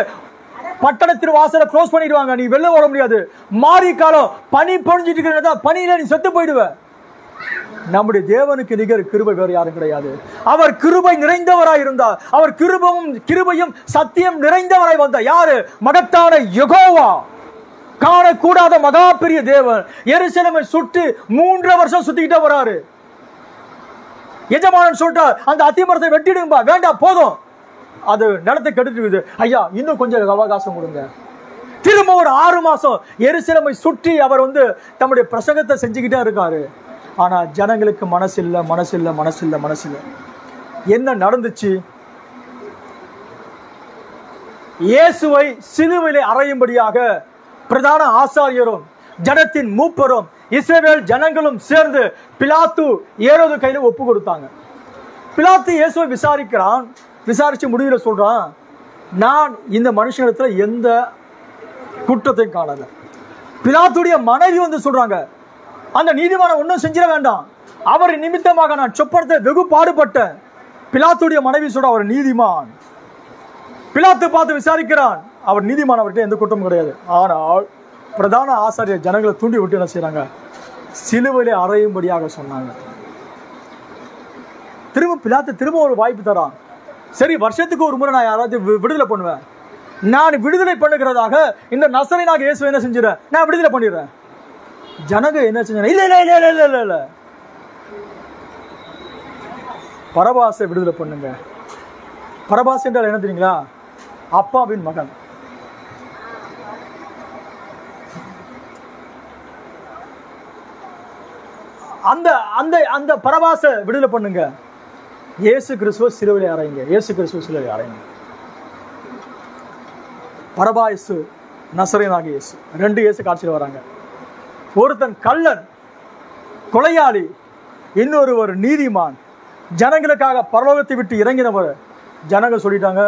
பட்டணத்தின் வாசலை க்ளோஸ் பண்ணிடுவாங்க, நீ வெளில ஓட முடியாது. மாறி காலம், பனி பொழிஞ்சிட்டு இருக்கிறதா, பனியில நீ செத்து போயிடுவ. நம்முடைய தேவனுக்கு நிகர் கிருபை வேறு யாரும் கிடையாது. அவர் கிருபை நிறைந்தவராய் இருந்தார். அவர் கிருபையும் சத்தியம் நிறைந்தவராய் வந்தார். யாரு? மகத்தான யெகோவா, காணக்கூடாத மகா பெரிய தேவன். எருசலேமை சுட்டு 3 வருஷம் சுத்திக்கிட்டே வராரு. எஜமானன் சொல்றார், அந்த அத்திமரத்தை வெட்டிடுங்கப்பா. வேண்டாம், போதும், அது நிலத்தை கெடுத்துக்குது. ஐயா, இன்னும் கொஞ்சம் அவகாசம் கொடுங்க. திரும்ப ஒரு 6 மாசம் எருசலேமை சுற்றி அவர் தம்முடைய பிரசங்கத்தை செஞ்சுக்கிட்டே இருக்காரு. ஆனா ஜனங்களுக்கு மனசில்ல. என்ன நடந்துச்சு? இயேசுவை சிலுவையிலே அறையும்படியாக பிரதான ஆசாரியரும் ஜனத்தின் மூப்பரும் இஸ்ரவேல் ஜனங்களும் சேர்ந்து பிலாத்து ஏரோது கையில ஒப்பு கொடுத்தாங்க. பிலாத்து இயேசுவை விசாரிச்சு முடிவில் சொல்றான், நான் இந்த மனுஷனிடத்துல எந்த குற்றத்தையும் காணல. பிலாத்துடைய மனைவி சொல்றாங்க, அந்த நீதிமான ஒன்றும் செஞ்சிட வேண்டாம், அவர் நிமித்தமாக நான் சொப்பனத்தை வெகு பாடுபட்டேன். பிலாத்துடைய மனைவி சொல்ற, அவர் நீதிமான். பிலாத்து பார்த்து விசாரிக்கிறான், அவர் நீதிமான், அவர்கிட்ட எந்த குற்றமும் கிடையாது. ஆனால் பிரதான ஆசாரியர் ஜனங்களை தூண்டி விட்டு என்ன செய்யறாங்க? சிலுவையிலே அறையும்படியாக சொன்னாங்க. திரும்ப ஒரு வாய்ப்பு தரான். சரி, வருஷத்துக்கு ஒரு முறை நான் யாராவது விடுதலை பண்ணுவேன். நான் விடுதலை பண்ணுகிறதாக இந்த நசரேயனாகிய இயேசுவை என்ன செஞ்சிடறேன், நான் விடுதலை பண்ணிடுறேன். ஜனங்க என்ன செஞ்சாங்க? இல்ல, பரபாசை விடுதலை பண்ணுங்க. பரபாஸ் என்றால் என்ன தெரியுங்களா? அப்பாவின் மகன். அந்த அந்த அந்த பரபாசை விடுதலை பண்ணுங்க. இயேசு கிறிஸ்துவ சிலுவையிலே அறையுங்க. பரபாயசு, நசரேயனாகிய இயேசு, 2 இயேசு காட்சியில் வராங்க. ஒருத்தன் கள்ளன், கொலையாளி, இன்னொருவர் நீதிமான். ஜனங்களுக்காக பரலோகத்தை விட்டு இறங்கினவர். ஜனங்கள் சொல்லிட்டாங்க,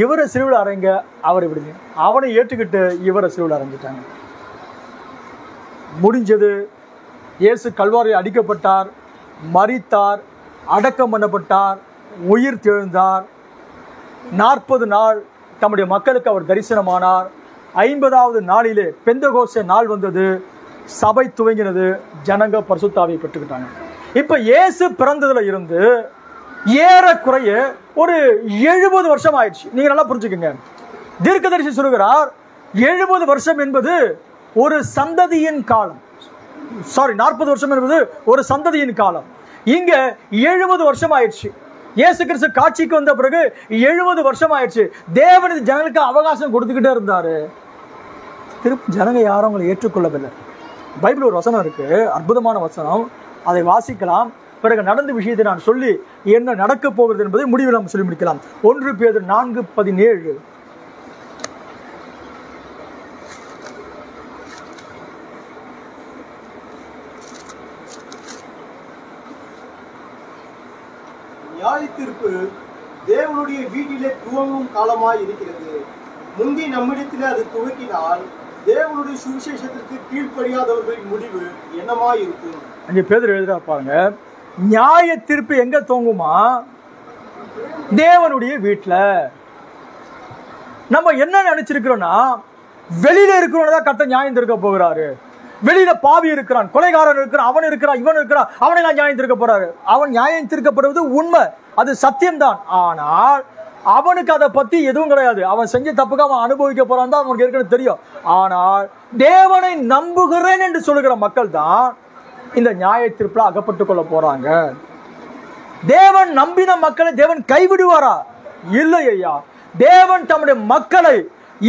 இவரை சிலுவையில் அறைங்க, அவரை விடுங்க. அவனை ஏற்றுக்கிட்டு இவரை சிலுவையில் அறைஞ்சிட்டாங்க. முடிஞ்சது. இயேசு கல்வாரியில் அடிக்கப்பட்டார், மரித்தார், அடக்கம் பண்ணப்பட்டார், உயிர் தெழுந்தார். 40 நாள் தம்முடைய மக்களுக்கு அவர் தரிசனமானார். 50வது நாளிலே பெந்தகோஸ்தே நாள் வந்தது. சபை துவங்கினது. ஜனங்க பரிசுத்த ஆவியை பெற்றுக்கிட்டாங்க. இப்ப இயேசு பிறந்ததுல இருந்து ஏறக்குறைய ஒரு 70 வருஷம் ஆயிடுச்சு. நீங்க நல்லா புரிஞ்சுக்கங்க. தீர்க்கதரிசி சொல்லுகிறார், 70 வருஷம் என்பது ஒரு சந்ததியின் காலம். 40 வருஷம் என்பது ஒரு சந்ததியின் காலம். இங்க 70 வருஷம் ஆயிடுச்சு. இயேசு கிறிஸ்து காட்சிக்கு வந்த பிறகு 70 வருஷம் ஆயிடுச்சு. தேவன் ஜனங்களுக்கு அவகாசம் கொடுத்துக்கிட்டே இருந்தாரு. திரும்ப ஜனங்க யாரும் அவங்களை ஏற்றுக்கொள்ளவில்லை. பைபிள் ஒரு வசனம் இருக்கு, அற்புதமான வசனம், அதை வாசிக்கலாம். பிறகு நடந்த விஷயத்தை நான் சொல்லி என்ன நடக்க போகிறது என்பதை முடிவில் நாம் சொல்லி முடிக்கலாம். 1 பேதுரு 4:17. நியாயத்தீர்ப்பு தேவனுடைய வீட்டிலே துவங்கும் காலமாய் இருக்கிறது. முந்தி நம்மிடத்திலே அது துவக்கினால் தேவனுடைய சுவிசேஷத்திற்கு கீழ்ப்படியாதவர்களின் முடிவு என்னமாய் இருக்கும்? அங்கே பேதுரு எழுதுறா பாருங்க, நியாய தீர்ப்பு எங்க துவங்குமா? தேவனுடைய வீட்டுல. நம்ம என்ன நினைச்சிருக்கிறோம்னா, வெளியில இருக்கிறவனதான் கர்த்தர் நியாயம் தீர்க்க போகிறாரு. வெளியில பாவி இருக்கிறான், கொலைகாரன் இருக்கிறான், அவன் இருக்கிறான், இவன் இருக்கிறான், அவனை நான் நியாயம் தீர்க்க போறாரு. அவன் நியாயம் தீர்க்கப்படுவது உண்மை, அது சத்தியம்தான். ஆனால் அவனுக்கு அதை பத்தி எதுவும் கிடையாது. அவன் செஞ்ச தப்புக்கு அவன் அனுபவிக்க போறான் தான் அவனுக்கு ஏற்கனவே தெரியும். ஆனால் தேவனை நம்புகிறேன் என்று சொல்லுகிற மக்கள் தான் இந்த நியாய தீர்ப்புல அகப்பட்டுக் கொள்ள போறாங்க. தேவன் நம்பின மக்களை தேவன் கைவிடுவாரா? இல்லை ஐயா. தேவன் தம்முடைய மக்களை,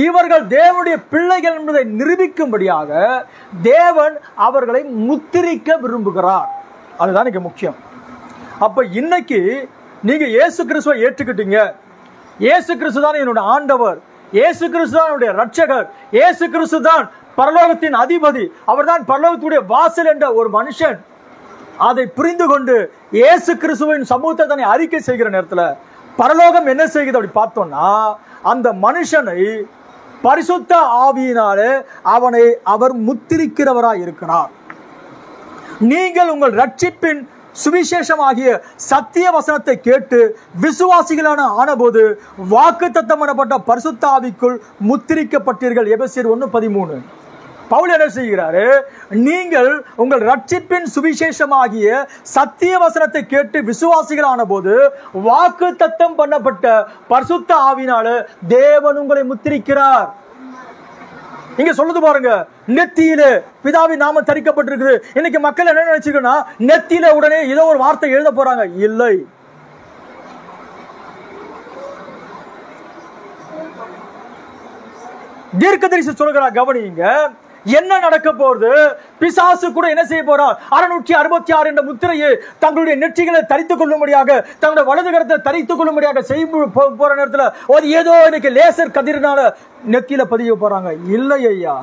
இவர்கள் தேவனுடைய பிள்ளைகள் என்பதை நிரூபிக்கும்படியாக தேவன் அவர்களை முத்திரிக்க விரும்புகிறார். அதுதான் இங்க முக்கியம். அப்ப இன்னைக்கு நீங்க இயேசு கிறிஸ்துவை ஏற்றுக்கிட்டீங்க. இயேசு கிறிஸ்து தான் என்னுடைய ஆண்டவர், இயேசு கிறிஸ்து தான் என்னுடைய ரட்சகர், இயேசு கிறிஸ்து தான் பரலோகத்தின் அதிபதி, அவர்தான் பரலோகத்துடைய வாசல் என்ற ஒரு மனுஷன் அதை புரிந்து கொண்டு இயேசு கிறிஸ்துவின் சமூகத்தை தன்னை அறிக்கை செய்கிற நேரத்தில் பரலோகம் என்ன செய்கிறது அப்படி பார்த்தோம்னா, அந்த மனுஷனை பரிசுத்த ஆவியினாலே அவனை அவர் முத்திரிக்கிறவராய் இருக்கிறார். நீங்கள் உங்கள் ரட்சிப்பின் சுவிசேஷமாகிய சத்திய வசனத்தை கேட்டு விசுவாசிகளான ஆனபோது வாக்குத்தத்தம் பண்ணப்பட்ட பரிசுத்த ஆவிக்குள் முத்திரிக்கப்பட்டீர்கள். எபேசியர் 1:13. பவுல் என்ன செய்கிறாரு? நீங்கள் உங்கள் ரட்சிப்பின் சுவிசேஷமாகிய சத்திய வசனத்தை கேட்டு விசுவாசிகளான போது வாக்குத்தத்தம் பண்ணப்பட்ட பரிசுத்த ஆவினால தேவன் உங்களை முத்திரிக்கிறார். இங்க சொல்லுது பாருங்க, நெத்தியில பிதாவின் நாமம் தரிக்கப்பட்டிருக்குது. இன்னைக்கு மக்கள் என்ன நினைச்சுக்கன்னா, நெத்தியில உடனே ஏதோ ஒரு வார்த்தை எழுத போறாங்க. இல்லை, தீர்க்கதரிசி சொல்கிறார், கவனிங்க, என்ன நடக்க போறது? பிசாசு கூட என்ன செய்ய போறார்? 666 என்ற முத்திரையை தங்களுடைய நெற்றிகளை தரித்துக் கொள்ளும்படியாக, தங்களுடைய வலது கரத்தை தரித்துக் கொள்ளும்படியாக செய்ய போற நேரத்தில் ஒரு ஏதோ இன்னைக்கு லேசர் கதிரினால நெத்தியில பதிய போறாங்க. இல்லை ஐயா,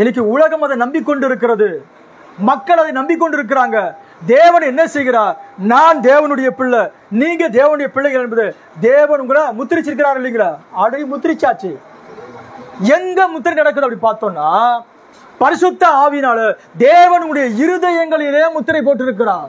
இன்னைக்கு உலகம் அதை நம்பிக்கொண்டு இருக்கிறது, மக்கள் அதை நம்பிக்கொண்டு இருக்கிறாங்க. தேவன் என்ன செய்கிறார்? நான் தேவனுடைய பிள்ளை, நீங்க தேவனுடைய பிள்ளைகள் என்பது தேவன் உங்களை முத்திரிச்சிருக்கிறார் இல்லைங்களா? அடை முத்திரிச்சாச்சு. எங்க முத்திரை நடக்குது அப்படி பார்த்தோம்னா, பரிசுத்த ஆவியினால தேவனுடைய இருதயங்களிலே முத்திரை போட்டிருக்கிறார்.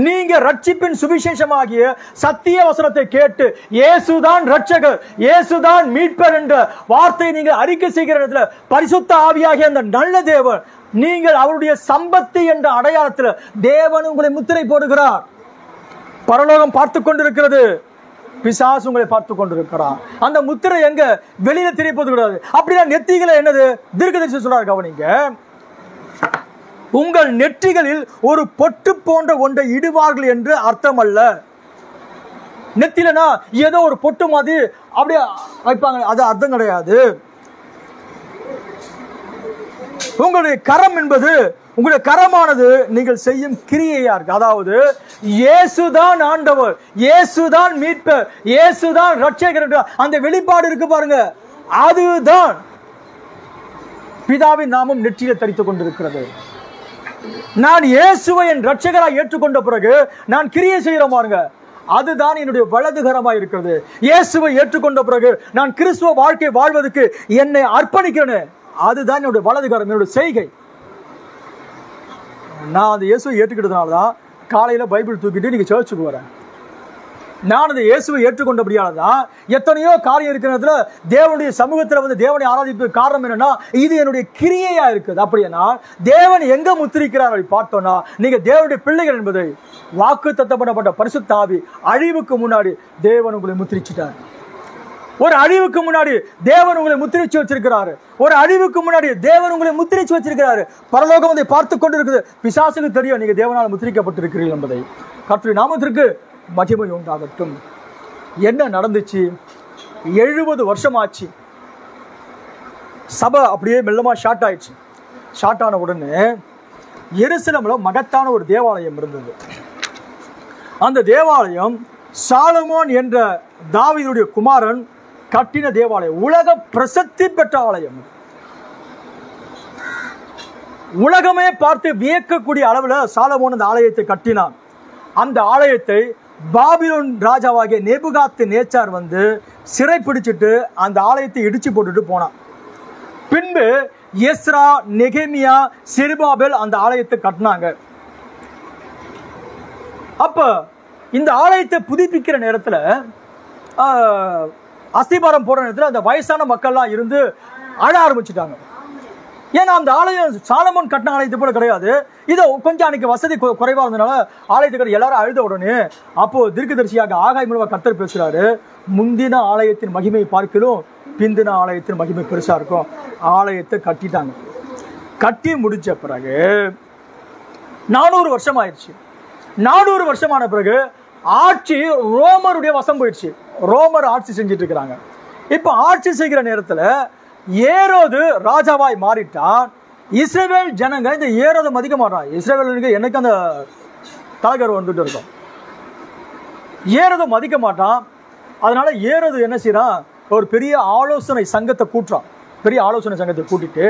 நீங்க ரட்சிப்பின் சுவிசேஷமாகிய சத்திய வசனத்தை கேட்டு இயேசுதான் ரட்சகர், இயேசுதான் மீட்பர் என்ற வார்த்தையை நீங்கள் அறிக்கை செய்கிற இடத்துல பரிசுத்த ஆவியாகிய அந்த நல்ல தேவன், நீங்கள் அவருடைய சம்பத்து என்ற அடையாளத்தில் தேவன் உங்களை முத்திரை போடுகிறார். பரலோகம் பார்த்து கொண்டிருக்கிறது, பிசாசு உங்களை பார்த்து கொண்டிருக்கிறான். அந்த முத்திரை எங்க? வெளியில தெரிய போது கூடாது. அப்படின்னா நெத்திகளை என்னது? தீர்க்கதரிசி சொல்றாரு, கவனிங்க, உங்கள் நெற்றிகளில் ஒரு பொட்டு போன்ற ஒன்றை இடுவார்கள் என்று அர்த்தம் அல்ல. நெத்திலனா ஏதோ ஒரு பொட்டு மாதிரி அப்படியே வைப்பாங்க, அது அர்த்தம் கிடையாது. உங்களுடைய கரம் என்பது, உங்களுடைய கரமானது நீங்கள் செய்யும் கிரியையா இருக்கு. அதாவது இயேசுதான் ஆண்டவர், இயேசுதான் மீட்பர், இயேசுதான் ரட்சகர் என்ற அந்த வெளிப்பாடு இருக்கு பாருங்க, அதுதான் பிதாவின் நாமம் நெற்றியில தரித்துக் கொண்டிருக்கிறது. நான் இயேசுவை என் ரட்சகராக ஏற்றுக்கொண்ட பிறகு நான் கிரியை செய்கிற பாருங்க, அதுதான் என்னுடைய வலதுகரமாக இருக்கிறது. இயேசுவை ஏற்றுக்கொண்ட பிறகு நான் கிறிஸ்துவ வாழ்க்கை வாழ்வதற்கு என்னை அர்ப்பணிக்கிறேன், அதுதான் என்னுடைய வலதுகரம், என்னுடைய செய்கை. நான் அந்த இயேசுவை ஏற்றுக்கிட்டதுனால தான் காலையில் பைபிள் தூக்கிட்டு நீங்கள் சர்ச்சுக்கு வரேன். நான் அந்த இயேசுவை ஏற்றுக்கொண்டபடியால தான் எத்தனையோ காரியம் இருக்கிறதுல தேவனுடைய சமூகத்தில் வந்து தேவனை ஆராதிப்பதற்கு காரணம் என்னன்னா, இது என்னுடைய கிரியையா இருக்குது. அப்படின்னா தேவன் எங்க முத்திரிக்கிறார் அப்படி பார்த்தோம்னா, நீங்க தேவனுடைய பிள்ளைகள் என்பதை வாக்குத்தத்தம் பண்ணப்பட்ட பரிசுத்த ஆவி அழிவுக்கு முன்னாடி தேவன் உங்களை முத்திரிச்சிட்டார். ஒரு அழிவுக்கு முன்னாடி தேவன் உங்களை முத்திரிச்சு வச்சிருக்கிறாரு. ஒரு அழிவுக்கு முன்னாடி தேவன் உங்களை முத்திரிச்சு வச்சிருக்கிறாரு. பரலோகம் அதை பார்த்து கொண்டு இருக்குது. பிசாசுக்கு தெரியும் நீங்க தேவனால் முத்திரிக்கப்பட்டிருக்கிறீர்கள் என்பதை. கர்த்தருடைய நாமத்திற்கு மகிமை உண்டாகட்டும். என்ன நடந்துச்சு? 70 வருஷம் ஆச்சு. சபை அப்படியே மெல்லமா ஷார்ட் ஆயிடுச்சு. ஷார்ட் ஆன உடனே எருசலேம்ல மகத்தான ஒரு தேவாலயம் இருந்தது. அந்த தேவாலயம் சாலமோன் என்ற தாவீதுடைய குமாரன் கட்டின தேவாலயம். உலக பிரசித்தி பெற்ற ஆலயம். உலகமே பார்த்து வியக்கக்கூடிய அளவில் சாலமோன் அந்த ஆலயத்தை கட்டினான். அந்த ஆலயத்தை பாபிலோன் ராஜாவாகிய நேபுகாத்து நேச்சார் வந்து சிறை பிடிச்சிட்டு அந்த ஆலயத்தை இடிச்சு போட்டுட்டு போனான். பின்பு எஸ்ரா, நெகேமியா, செருபாபேல் அந்த ஆலயத்தை கட்டினாங்க. அப்ப இந்த ஆலயத்தை புதுப்பிக்கிற நேரத்தில், அஸ்திபாரம் போற நேரத்தில் அந்த வயசான மக்கள்லாம் இருந்து அழ ஆரம்பிச்சுட்டாங்க. ஏன்னா அந்த ஆலயம் சாலமோன் கட்டின ஆலயத்தை போல கிடையாது. இது கொஞ்சம் அன்னைக்கு வசதி குறைவாக இருந்ததுனால ஆலயத்துக்கு எல்லாரும் அழுத உடனே அப்போ தீர்க்கதரிசியாக ஆகாய் மூலமாக கர்த்தர் பேசுறாரு, முந்தின ஆலயத்தின் மகிமை பார்க்கலும் பிந்தின ஆலயத்தின் மகிமை பெருசா இருக்கும். ஆலயத்தை கட்டிட்டாங்க. கட்டி முடிச்ச பிறகு 400 வருஷம் ஆயிடுச்சு. 400 வருஷமான பிறகு ஆட்சி ரோமருடைய வசம் போயிடுச்சு. ரோமர் ஆட்சி செஞ்சிட்டு இருக்கிறாங்க. இப்ப ஆட்சி செய்கிற நேரத்தில் ஏரோது ராஜாவாய் மாறிட்டான். இஸ்ரவேல் ஜனங்க இந்த ஏரோதை மதிக்க மாட்டான். இஸ்ரவேலுக்கு எனக்கு அந்த தலைகர் வந்துட்டு இருக்கும். ஏரோதை மதிக்க மாட்டான். அதனால ஏரோது என்ன செய்யறான், ஒரு பெரிய ஆலோசனை சங்கத்தை கூட்டுறான். பெரிய ஆலோசனை சங்கத்தை கூட்டிட்டு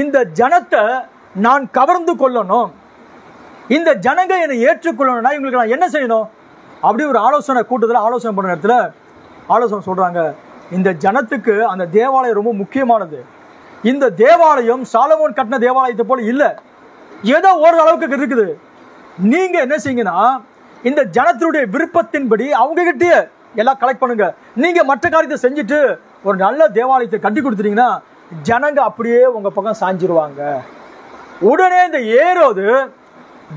இந்த ஜனத்தை நான் கவர்ந்து கொள்ளணும், இந்த ஜனங்க என்னை ஏற்றுக்கொள்ளணும்னா இவங்களுக்கு நான் என்ன செய்யணும் அப்படி ஒரு ஆலோசனை கூட்டத்தில் ஆலோசனை பண்ணுற நேரத்தில் ஆலோசனை சொல்கிறாங்க, இந்த ஜனத்துக்கு அந்த தேவாலயம் ரொம்ப முக்கியமானது. இந்த தேவாலயம் சாலமோன் கட்டின தேவாலயத்தை போல இல்லை, ஏதோ ஒரு அளவுக்கு இருக்குது. நீங்கள் என்ன செய்யுங்கன்னா இந்த ஜனத்தினுடைய விருப்பத்தின்படி அவங்ககிட்டயே எல்லாம் கலெக்ட் பண்ணுங்க. நீங்கள் மற்ற காரியத்தை செஞ்சுட்டு ஒரு நல்ல தேவாலயத்தை கட்டி கொடுத்துட்டீங்கன்னா ஜனங்க அப்படியே உங்கள் பக்கம் சாஞ்சிருவாங்க. உடனே இந்த ஏரோது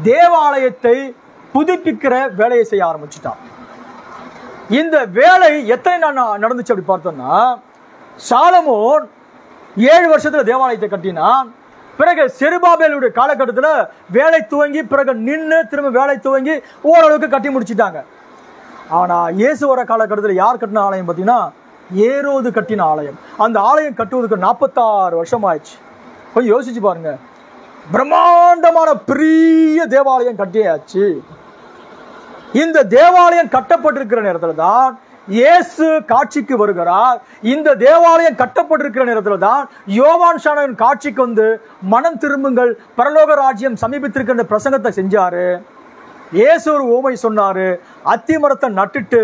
தேவாலயத்தை புதுப்பிக்கிற வேலையை செய்ய ஆரம்பிச்சுட்டான். இந்த வேலை எத்தனை நாள் நடந்துச்சு அப்படி பார்த்தோம்னா, சாலமோன் 7 வருஷத்துல தேவாலயத்தை கட்டினான். பிறகு செருபாபேலுடைய காலகட்டத்தில் வேலை துவங்கி பிறகு நின்று திரும்ப வேலை துவங்கி ஓரளவுக்கு கட்டி முடிச்சுட்டாங்க. ஆனால் இயேசு வர காலகட்டத்தில் யார் கட்டின ஆலயம் பார்த்தீங்கன்னா ஏரோது கட்டின ஆலயம். அந்த ஆலயம் கட்டுவதற்கு 46 வருஷம் ஆயிடுச்சு. கொஞ்சம் யோசிச்சு பாருங்க, பிரம்மாண்டமான பெரிய தேவாலயம் கட்டியாச்சு. இந்த தேவாலயம் கட்டப்பட்டிருக்கிற நேரத்தில் தான் இயேசு காட்சிக்கு வருகிறார். இந்த தேவாலயம் கட்டப்பட்டிருக்கிற நேரத்தில் தான் யோவான் ஸ்நானகன் காட்சிக்கு வந்து மனம் திரும்புங்கள், பரலோக ராஜ்யம் சமீபத்திருக்கிற பிரசங்கத்தை செஞ்சாரு. இயேசு ஒரு ஓமை சொன்னாரு, அத்தி மரத்தை நட்டுட்டு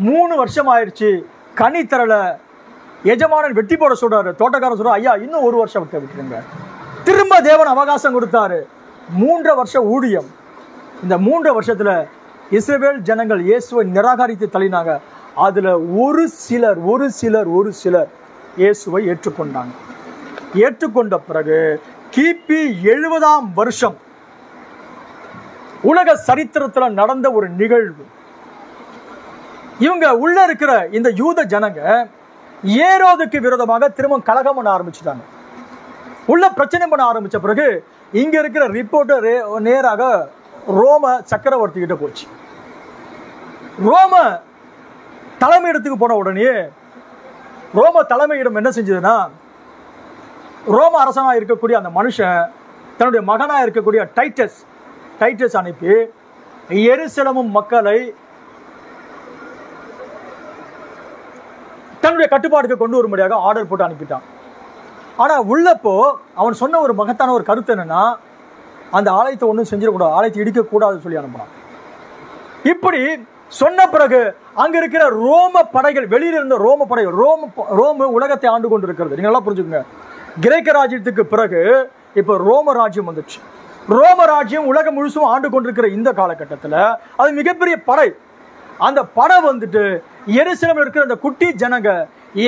3 வருஷம் ஆயிடுச்சு, கனி தரல. எஜமானன் வெட்டி போட சொல்றாரு. தோட்டக்காரன் சொல்றாரு, ஐயா இன்னும் 1 வருஷம் விட்டுருங்க. திரும்ப தேவன் அவகாசம் கொடுத்தாரு. 3 வருஷம் ஊழியம். இந்த 3 வருஷத்துல இஸ்ரவேல் ஜனங்கள் இயேசுவை நிராகரித்து தள்ளினாங்க. அதுல ஒரு சிலர் இயேசுவை ஏற்றுக்கொண்டாங்க. ஏற்றுக்கொண்ட பிறகு கிபி 70ஆம் வருஷம் உலக சரித்திரத்தில் நடந்த ஒரு நிகழ்வு. இவங்க உள்ள இருக்கிற இந்த யூத ஜனங்க ஏரோதுக்கு விரோதமாக திரும்ப கலகம் பண்ண ஆரம்பிச்சுட்டாங்க. உள்ள பிரச்சனை பண்ண ஆரம்பிச்ச பிறகு இங்க இருக்கிற ரிப்போர்ட்டர் நேராக ரோம சக்கரவர்த்தி கிட்ட போச்சு. ரோம தலைமையிடத்துக்கு போன உடனே ரோம தலைமையிடம் என்ன செஞ்சதுன்னா, ரோம அரசனா இருக்கக்கூடிய அந்த மனுஷன் தன்னுடைய மகனா இருக்கக்கூடிய டைட்டஸ் அனுப்பி எருசலேம் மக்களை தன்னுடைய கட்டுப்பாட்டுக்கு கொண்டு வரும்படியாக ஆர்டர் போட்டு அனுப்பிட்டான். ஆனா உள்ளப்போ அவன் சொன்ன ஒரு மகத்தான ஒரு கருத்து என்னன்னா, அந்த ஆலயத்தை ஒன்றும் செஞ்சிடக்கூடாது, ஆலயத்தை இடிக்கக்கூடாதுன்னு சொல்லி அனுப்பினான். இப்படி சொன்ன பிறகு அங்க இருக்கிற ரோம படைகள், வெளியில இருந்த ரோம படைகள், ரோம உலகத்தை ஆண்டு கொண்டு இருக்கிறது. நீங்க நல்லா புரிஞ்சுக்கோங்க. கிரேக்க ராஜ்யத்துக்கு பிறகு இப்ப ரோம ராஜ்யம் வந்துச்சு. ரோம ராஜ்யம் உலகம் முழுசும் ஆண்டு கொண்டிருக்கிற இந்த காலகட்டத்தில் அது மிகப்பெரிய படை. அந்த படை வந்துட்டு எருசலேமில் இருக்கிற அந்த குட்டி ஜனங்க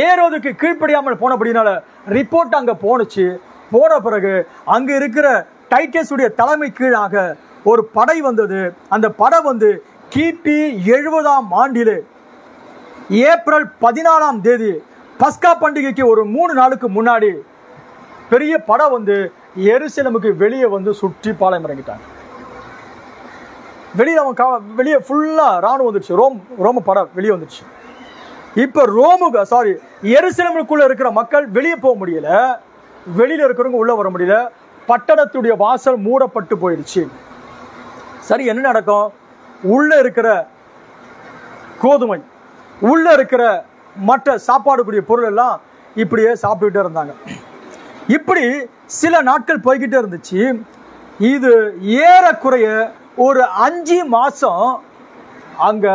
ஏரோதுக்கு கீழ்ப்படியாமல் போனபடினால ரிப்போர்ட் அங்க போனுச்சு. போன பிறகு அங்க இருக்கிற டைட்டஸுடைய தலைமை கீழாக ஒரு படை வந்தது. அந்த படை வந்து கிபி 70ஆம் ஆண்டிலே ஏப்ரல் 14ஆம் தேதி பஸ்கா பண்டிகைக்கு ஒரு 3 நாளுக்கு முன்னாடி பெரிய படை வந்து எருசலேமுக்கு வெளியே வந்து சுற்றி பாளையம் இறங்கிட்டாங்க. வெளியே ஃபுல்லா ராணுவம் வந்துருச்சு. ரோம படை வெளியே வந்துருச்சு. இப்ப எருசலேமுக்குள்ள இருக்கிற மக்கள் வெளியே போக முடியல, வெளியில இருக்கிறவங்க உள்ள வர முடியல. பட்டணத்துடைய வாசல் மூடப்பட்டு போயிடுச்சு. சரி, என்ன நடக்கும்? உள்ள இருக்கிற கோதுமை, உள்ள இருக்கிற மற்ற சாப்பாடுக்கூடிய பொருள் எல்லாம் இப்படியே சாப்பிட்டுட்டே இருந்தாங்க. இப்படி சில நாட்கள் போய்கிட்டே இருந்துச்சு. இது ஏறக்குறைய ஒரு 5 மாசம் அங்க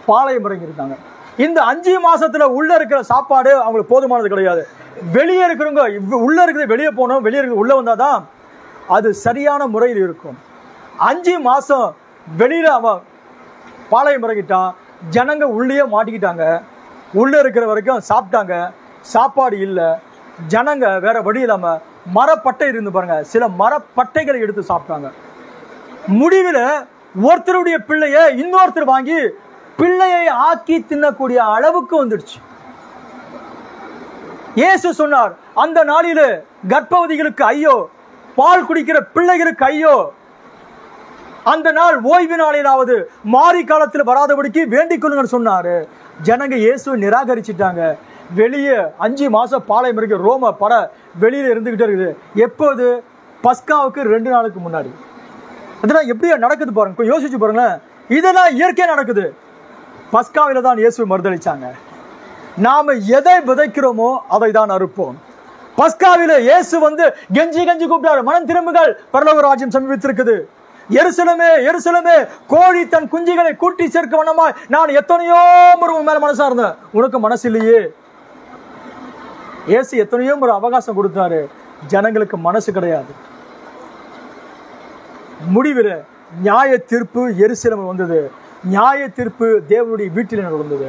பாளையம் இறங்கியிருந்தாங்க. இந்த 5 மாசத்துல உள்ள இருக்கிற சாப்பாடு அவங்களுக்கு போதுமானது கிடையாது. வெளியே இருக்கிறவங்க உள்ள இருக்கிறது வெளியே போனோம், வெளியே இருக்கிறது உள்ள வந்தாதான் அது சரியான முறையில் இருக்கும். 5 மாசம் வெளியில அவன் பாளையம் இறங்கிட்டான். ஜனங்க உள்ளே மாட்டிக்கிட்டாங்க. உள்ள இருக்கிற வரைக்கும் சாப்பிட்டாங்க, சாப்பாடு இல்லை. ஜனங்க வேற வழி இல்லாம மரப்பட்டை இருந்து பாருங்க, சில மரப்பட்டைகளை எடுத்து சாப்பிட்டாங்க. முடிவில் ஒருத்தருடைய பிள்ளைய இன்னொருத்தர் வாங்கி பிள்ளையை ஆக்கி தின்னக்கூடிய அளவுக்கு வந்துடுச்சு. இயேசு சொன்னார், அந்த நாளில் கர்ப்பவதிகளுக்கு ஐயோ, பால் குடிக்கிற பிள்ளைகளுக்கு ஐயோ. அந்த நாள் ஓய்வு நாளிலாவது மாறி காலத்தில் வராதபடிக்கு வேண்டிக் கொள்ளுங்கன்னு சொன்னாரு. ஜனங்க இயேசுவை நிராகரிச்சுட்டாங்க. வெளியே 5 மாசம் பாளையம் இருக்கு. ரோம படை வெளியில இருந்துகிட்டே இருக்குது. எப்போது? பஸ்காவுக்கு 2 நாளுக்கு முன்னாடி. அதெல்லாம் எப்படியா நடக்குது பாருங்க, யோசிச்சு பாருங்க. இதெல்லாம் இயற்கையா நடக்குது. பஸ்காவில தான் இயேசு மறுதளிச்சாங்க. நாம எதை விதைக்கிறோமோ அதை தான் அறுப்போம். பஸ்காவில இயேசு வந்து கெஞ்சி கெஞ்சி கூப்பிட்டாரு, மனம் திரும்புங்கள், பரலோக ராஜ்யம் சமீபித்திருக்குது. எருசலேமே எருசலேமே, கோழி தன் குஞ்சுகளை கூட்டி சேர்க்க வண்ணமாய் நான் எத்தனையோ முறை உன் மேல மனசா இருந்தேன், உனக்கு மனசு இல்லையே. இயேசு எத்தனையோ முறை அவகாசம் கொடுத்தாரு, ஜனங்களுக்கு மனசு கிடையாது. முடிவில் நியாய தீர்ப்பு எருசலேம் வந்தது. நியாய தீர்ப்பு தேவனுடைய வீட்டில் நடந்தது.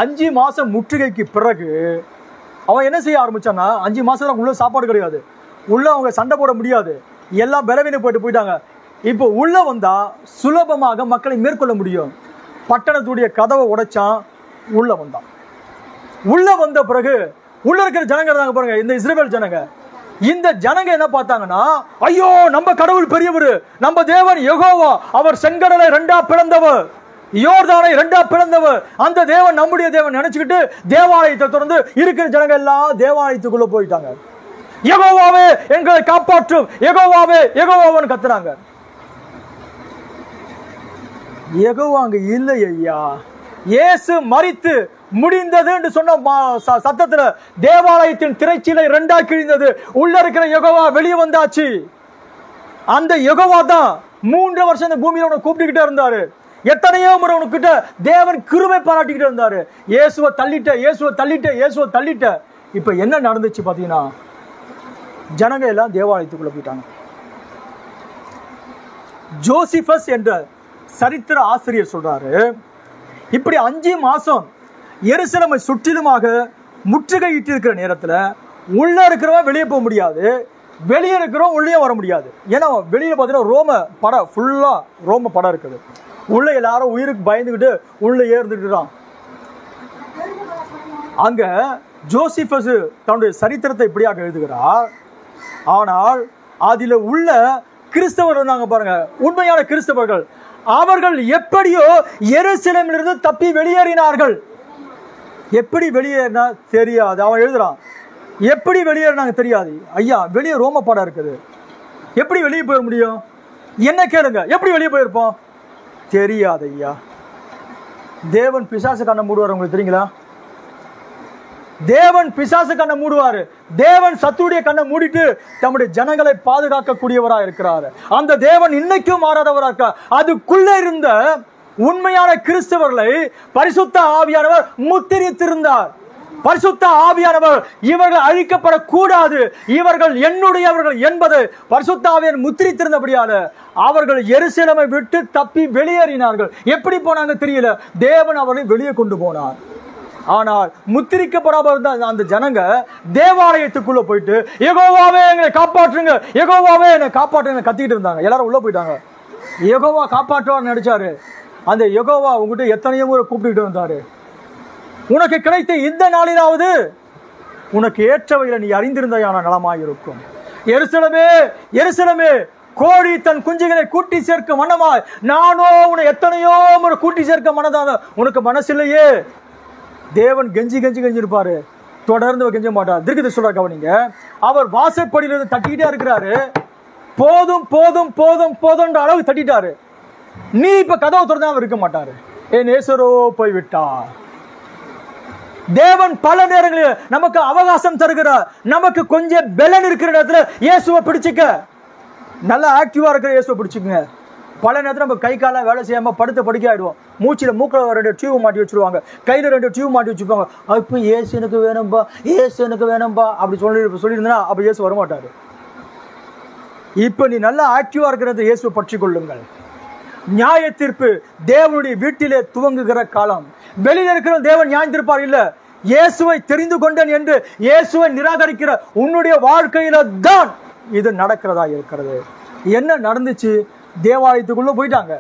5 மாசம் முற்றுகைக்கு பிறகு அவன் என்ன செய்ய ஆரம்பிச்சான்னா, 5 மாசம் உள்ள சாப்பாடு கிடையாது, உள்ள அவங்க சண்டை போட முடியாது, எல்லாம் பலவீனம் போயிட்டாங்க. இப்போ உள்ள வந்தா சுலபமாக மக்களை மேற்கொள்ள முடியும். பட்டணத்துடைய கதவை உடைச்சான், உள்ள வந்தான். உள்ள வந்த பிறகு உள்ள இருக்கிற ஜனங்க இருந்தாங்க பாருங்க, இந்த இஸ்ரவேல் ஜனங்க. இந்த ஜனங்க என்ன பார்த்தாங்கன்னா, ஐயோ நம்ம கடவுள் பெரியவர், நம்ம தேவன் யெகோவா, அவர் செங்கடலை 2ஆ பிளந்தவர், யோர்தானை 2ஆ பிளந்தவர், அந்த தேவன் நம்முடைய தேவன் நினைச்சுக்கிட்டு தேவாலயத்தை தொடர்ந்து இருக்கிற ஜனங்க எல்லாம் தேவாலயத்துக்குள்ள போயிட்டாங்க. யெகோவாவே எங்களை காப்பாற்றும், யெகோவாவே யெகோவான்னு கத்துறாங்க. யெகோவா அங்க இல்லை ஐயா. இயேசு மரித்து முடிந்தது என்று சொன்ன சத்தத்துல தேவாலயத்தின் திரைச்சீலை 2ஆ கிழிந்தது. உள்ள இருக்கிற யெகோவா வெளியே வந்தாச்சு. அந்த யெகோவா தான் 3 வருஷம் இந்த பூமியில உன்னை கூப்பிட்டுக்கிட்டே இருந்தாரு. எத்தனையோ முறை உனக்கிட்ட தேவன் கிருபை பாராட்டிக்கிட்டு இருந்தாரு. இயேசுவை தள்ளிட்ட, இயேசுவை தள்ளிட்ட, இயேசுவை தள்ளிட்ட. இப்ப என்ன நடந்துச்சு பாத்தீங்கன்னா, ஜனங்க எல்லாம் தேவாலயத்துக்குள்ள போயிட்டாங்க. ஜோசிபஸ் என்ற சரித்திர ஆசிரியர் சொல்றாரு, இப்படி 5 மாசம் எருசலேமை சுற்றிலுமாக முற்றுகையிட்டு இருக்கிற நேரத்துல உள்ள இருக்கிறவன் வெளியே போக முடியாது, வெளியே இருக்கிறவன் உள்ளே வர முடியாது. ஏன்னா வெளியில பாத்தீங்கன்னா ரோம படம், ஃபுல்லா ரோம படம் இருக்குது. உள்ள எல்லாரும் உயிருக்கு பயந்துகிட்டு உள்ள ஏறிட்டுறான். அங்க ஜோசிபஸ் தன்னுடைய சரித்திரத்தை இப்படியாக எழுதுகிறார். ஆனால் அதில் உள்ள கிறிஸ்தவர் இருந்தாங்க பாருங்க, உண்மையான கிறிஸ்தவர்கள், அவர்கள் எப்படியோ எருசலேமிலிருந்து தப்பி வெளியேறினார்கள். எப்படி வெளியேறினா தெரியாது. அவன் எழுதுறான், எப்படி வெளியேறினாங்க தெரியாது. ஐயா வெளியே ரோம படம் இருக்குது, எப்படி வெளியே போயிட முடியும்? என்ன கேளுங்க, எப்படி வெளியே போயிருப்போம்? தெரியாது ஐயா. தேவன் பிசாசு கண்ணை மூடுவார், உங்களுக்கு தெரியுங்களா? தேவன் பிசாசு கண்ணை மூடுவாரு. தேவன் சத்துடைய கண்ணை மூடிட்டு தம்முடைய ஜனங்களை பாதுகாக்கக்கூடியவராக இருக்கிறார். அந்த தேவன் இன்னைக்கும் மாறாதவராக இருக்கார். அதுக்குள்ள இருந்த உண்மையான கிறிஸ்தவர்களை பரிசுத்த ஆவியானவர் முத்திரித்திருந்தார். பரிசுத்த ஆவியானவர் இவர்கள் அழிக்கப்படக்கூடாது, இவர்கள் என்னுடையவர்கள் என்பது பரிசுத்த ஆவியானவர் முத்திரித்திருந்தபடியால அவர்கள் எருசலேமை விட்டு தப்பி வெளியேறினார்கள். எப்படி போனாங்க தெரியல, தேவன் அவர்களை வெளியே கொண்டு போனார். ஆனால் முத்திரிக்கப்படாமல் இருந்த அந்த ஜனங்க தேவாலயத்துக்குள்ள போயிட்டு யெகோவாவே எங்களை காப்பாற்றுங்க, யெகோவாவே என்னை காப்பாற்றுங்க கத்திக்கிட்டு இருந்தாங்க. எல்லாரும் உள்ள போயிட்டாங்க. யெகோவா காப்பாற்றுவார் நடிச்சாரு. அந்த யெகோவா உங்ககிட்ட எத்தனையோ முறை கூப்பிட்டு வந்தாரு. உனக்கு கிடைத்த இந்த நாளிலாவது உனக்கு ஏற்றவைகளை நீ அறிந்திருந்தையான நலமாயிருக்கும். எருசலேமே எருசலேமே, கோழி தன் குஞ்சுகளை கூட்டி சேர்க்க மனமாய் நானோ உன்னை எத்தனையோ முறை கூட்டி சேர்க்க மனதாக உனக்கு மனசு இல்லையே. தேவன் கெஞ்சி கெஞ்சி கெஞ்சி இருப்பாரு, தொடர்ந்து கெஞ்ச மாட்டார். திருக்கத்தை சொல்ற கவனிங்க, அவர் வாசப்படியிலிருந்து தட்டிக்கிட்டே இருக்கிறாரு. போதும் போதும் போதும் போதும்ன்ற அளவு தட்டிட்டாரு. நீ இப்ப கதவை திறந்தா அவர் இருக்க மாட்டாரு. என் நேசரோ போய்விட்டார். தேவன் பல நேரங்களில் நமக்கு அவகாசம் தருகிறார். நமக்கு கொஞ்சம் பலன் இருக்கிற இடத்துல இயேசுவை பிடிச்சுக்க, நல்லா ஆக்டிவா இருக்கிற இயேசுவை பிடிச்சுக்குங்க. பல நேரத்தில் நம்ம கை கால வேலை செய்யாம படுத்த படுக்க ஆயிடுவோம். மூச்சில மூக்கில் 2 டியூப் மாட்டி வச்சிருவாங்க, கையில 2 டியூப் மாட்டி வச்சுப்பாங்க. இப்போ இயேசு எனக்கு வேணும்பா, இயேசு எனக்கு வேணும்பா அப்படி சொல்லியிருந்தா அப்ப இயேசு வரமாட்டாரு. இப்ப நீ நல்லா ஆக்டிவா இருக்கிறத இயேசுவை பற்றி கொள்ளுங்கள். நியாய தீர்ப்பு தேவனுடைய வீட்டிலே துவங்குகிற காலம். வெளியில் இருக்கிற தேவன் நியாயந்திருப்பார் இல்ல. இயேசுவை தெரிந்து கொண்டேன் என்று இயேசுவை நிராகரிக்கிற உன்னுடைய வாழ்க்கையில தான் இது நடக்கிறதா இருக்கிறது. என்ன நடந்துச்சு? தேவாலயத்துக்குள்ள போயிட்டாங்க.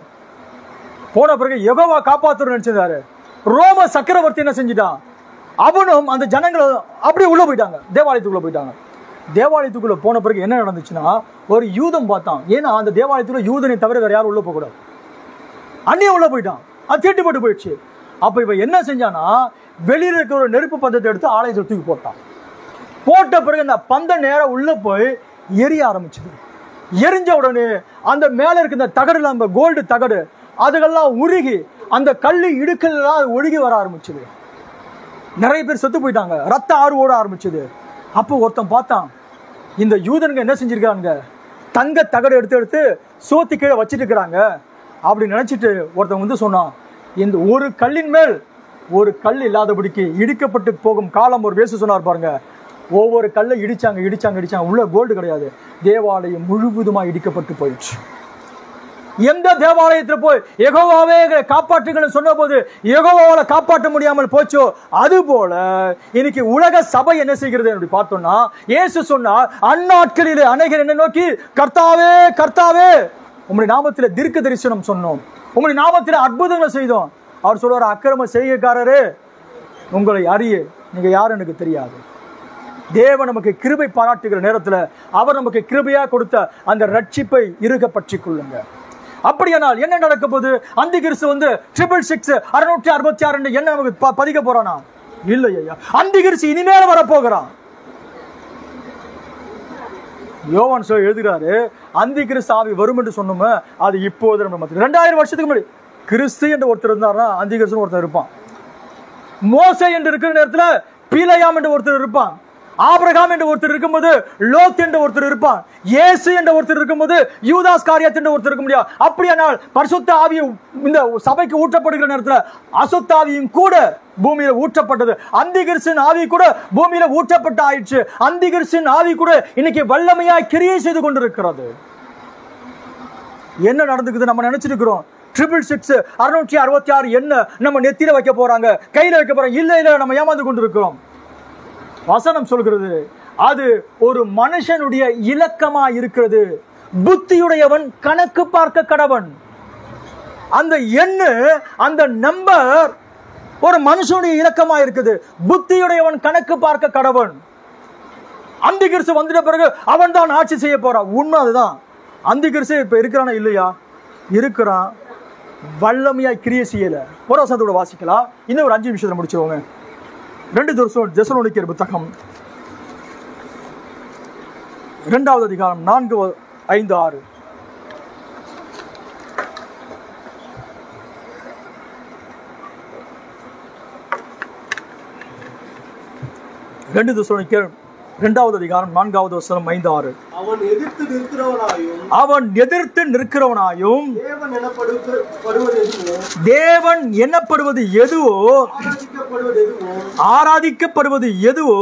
போன பிறகு யெகோவா காப்பாத்துறன்னு நினைச்சிருந்தாரு. ரோம சக்கரவர்த்தி என்ன செஞ்சிட்டான்? அவனும் அந்த ஜனங்களும் அப்படியே உள்ள போயிட்டாங்க, தேவாலயத்துக்குள்ள போயிட்டாங்க. தேவாலயத்துக்குள்ள போன பிறகு என்ன நடந்துச்சுன்னா, ஒரு யூதம் பார்த்தான். ஏன்னா அந்த தேவாலயத்துக்குள்ள யூதனை தவிர வேற யாரும் உள்ள போக கூடாது. அன்னியும் உள்ள போயிட்டான். அது தீட்டுப்பட்டு போயிடுச்சு. அப்ப இவன் என்ன செஞ்சானா, வெளியில இருக்கிற ஒரு நெருப்பு பந்தத்தை எடுத்து ஆலயத்தை தூக்கி போட்டான். போட்ட பிறகு அந்த பந்தம் நேரம் உள்ள போய் எரிய ஆரம்பிச்சது. எரிஞ்ச உடனே அந்த மேல இருக்க இந்த தகடு, நம்ம கோல்டு தகடு, அதுகெல்லாம் உருகி அந்த கல்லு இடுக்கெல்லாம் ஒழுகி வர ஆரம்பிச்சது. நிறைய பேர் செத்து போயிட்டாங்க. ரத்த ஆறு ஓட ஆரம்பிச்சது. அப்போ ஒருத்தன் பார்த்தான், இந்த யூதனுங்க என்ன செஞ்சிருக்காங்க, தங்க தகடு எடுத்து எடுத்து சோத்து கீழே வச்சிட்டு இருக்கிறாங்க அப்படி நினைச்சிட்டு ஒருத்தன் வந்து சொன்னான், இந்த ஒரு கல்லின் மேல் ஒரு கல் இல்லாதபடிக்கு இடிக்கப்பட்டு போகும் காலம் ஒரு பேச சொன்னார் பாருங்க. ஒவ்வொரு கல்லை இடிச்சாங்க இடிச்சாங்க இடிச்சாங்க, உள்ள கோல்டு கிடையாது. தேவாலயம் முழுவதுமா இடிக்கப்பட்டு போயிடுச்சு. எந்த தேவாலயத்தில் போய் யெகோவாவே காப்பாற்றுங்கன்னு சொன்ன போது யெகோவாவால காப்பாற்ற முடியாமல் போச்சோ, அது போல இன்னைக்கு உலக சபை என்ன செய்கிறது அப்படி பார்த்தோம்னா, இயேசு சொன்னார், அந்நாட்களிலே அநேகர் என்ன நோக்கி கர்த்தாவே கர்த்தாவே உம்முடைய நாமத்தில் தீர்க்க தரிசனம் சொன்னோம், உம்முடைய நாமத்தில் அற்புதங்களை செய்தோம். அவர் சொல்றார், அக்கிரம செய்கைக்காரரே உங்களை அறிய நீங்க யார் எனக்கு தெரியாது. தேவன் நமக்கு கிருபை பாராட்டுகிற நேரத்தில் அவர் நமக்கு கிருபையா கொடுத்த அந்த ரட்சிப்பை இறுக பற்றி கொள்ளுங்க. அப்படியானால் என்ன நடக்க போது? அந்தி கிறிஸ்து வந்து 666 666 என்ன நமக்கு பதிக்க போறானா? இல்லையா, அந்தி கிறிஸ்து இனிமேல் வரப்போகிறான். யோவான் எழுதுகிறாரு, அந்தி கிறிஸ்து ஆவி வரும் என்று சொன்னோமே, அது இப்போது நம்ம 2000 வருஷத்துக்கு முன்னாடி கிறிஸ்து என்று ஒருத்தர் இருந்தார்னா அந்தி கிறிஸ்து ஒருத்தர் இருப்பான். மோசே என்று இருக்கிற நேரத்தில் பீலையாம் என்று ஒருத்தர் இருப்பான். ஆபிரகாம் என்று ஒருத்தர் இருக்கும்போது லோத் என்று ஒருத்தர் இருப்பான். இயேசு என்ற ஒருத்தர் இருக்கும்போது யூதாஸ் காரியாத் என்று ஒருத்தர் இருக்க முடியாது. அப்படியானால் பரிசுத்த ஆவி இந்த சபைக்கு ஊற்றப்படுகிற நேரத்தில் அசுத்த ஆவியும் கூட பூமியில ஊற்றப்பட்டது. அந்தி கிறிஸ்துவின் ஆவி கூட பூமியில ஊற்றப்பட்டு ஆயிடுச்சு. அந்தி கிறிஸ்துவின் ஆவி கூட இன்னைக்கு வல்லமையாய் கிரியை செய்து கொண்டிருக்கிறது. என்ன நடந்துக்குது நம்ம நினைச்சிருக்கிறோம், 666 666 என்ன நம்ம நெத்தியில வைக்க போறாங்க, கையில வைக்க போறாங்க. இல்ல இல்ல, நம்ம ஏமாந்து கொண்டிருக்கிறோம். வசனம் சொல்கிறது, அது ஒரு மனுஷனுடைய இலக்கமா இருக்கிறது. புத்தியுடையவன் கணக்கு பார்க்க கடவன். அந்த எண்ணு, அந்த நம்பர் ஒரு மனுஷனுடைய இலக்கமா இருக்குது. புத்தியுடையவன் கணக்கு பார்க்க கடவன். அந்தி கிறிஸ்து வந்துட்ட பிறகு அவன் தான் ஆட்சி செய்ய போறான். உண்மை அதுதான். அந்தி கிறிஸ்து இப்ப இருக்கிறானா இல்லையா? இருக்கிறான். வல்லமையா கிரியை செய்யல. ஒரு வசனத்தோட வாசிக்கலாம். இன்னும் ஒரு 5 நிமிஷத்துல முடிச்சுவோங்க. 2 தெசலோனிக்கேயர் புத்தகம் 2வது அதிகாரம் 4, 5, 6. தெசலோனிக்கேயர் 2வது அதிகாரம் 4வது வசனம் 5, 6. அவன் எதிர்த்து நிற்கிறவனாயும் தேவன் எனப்படுவது எதுவோ ஆராதிக்கப்படுவது எதுவோ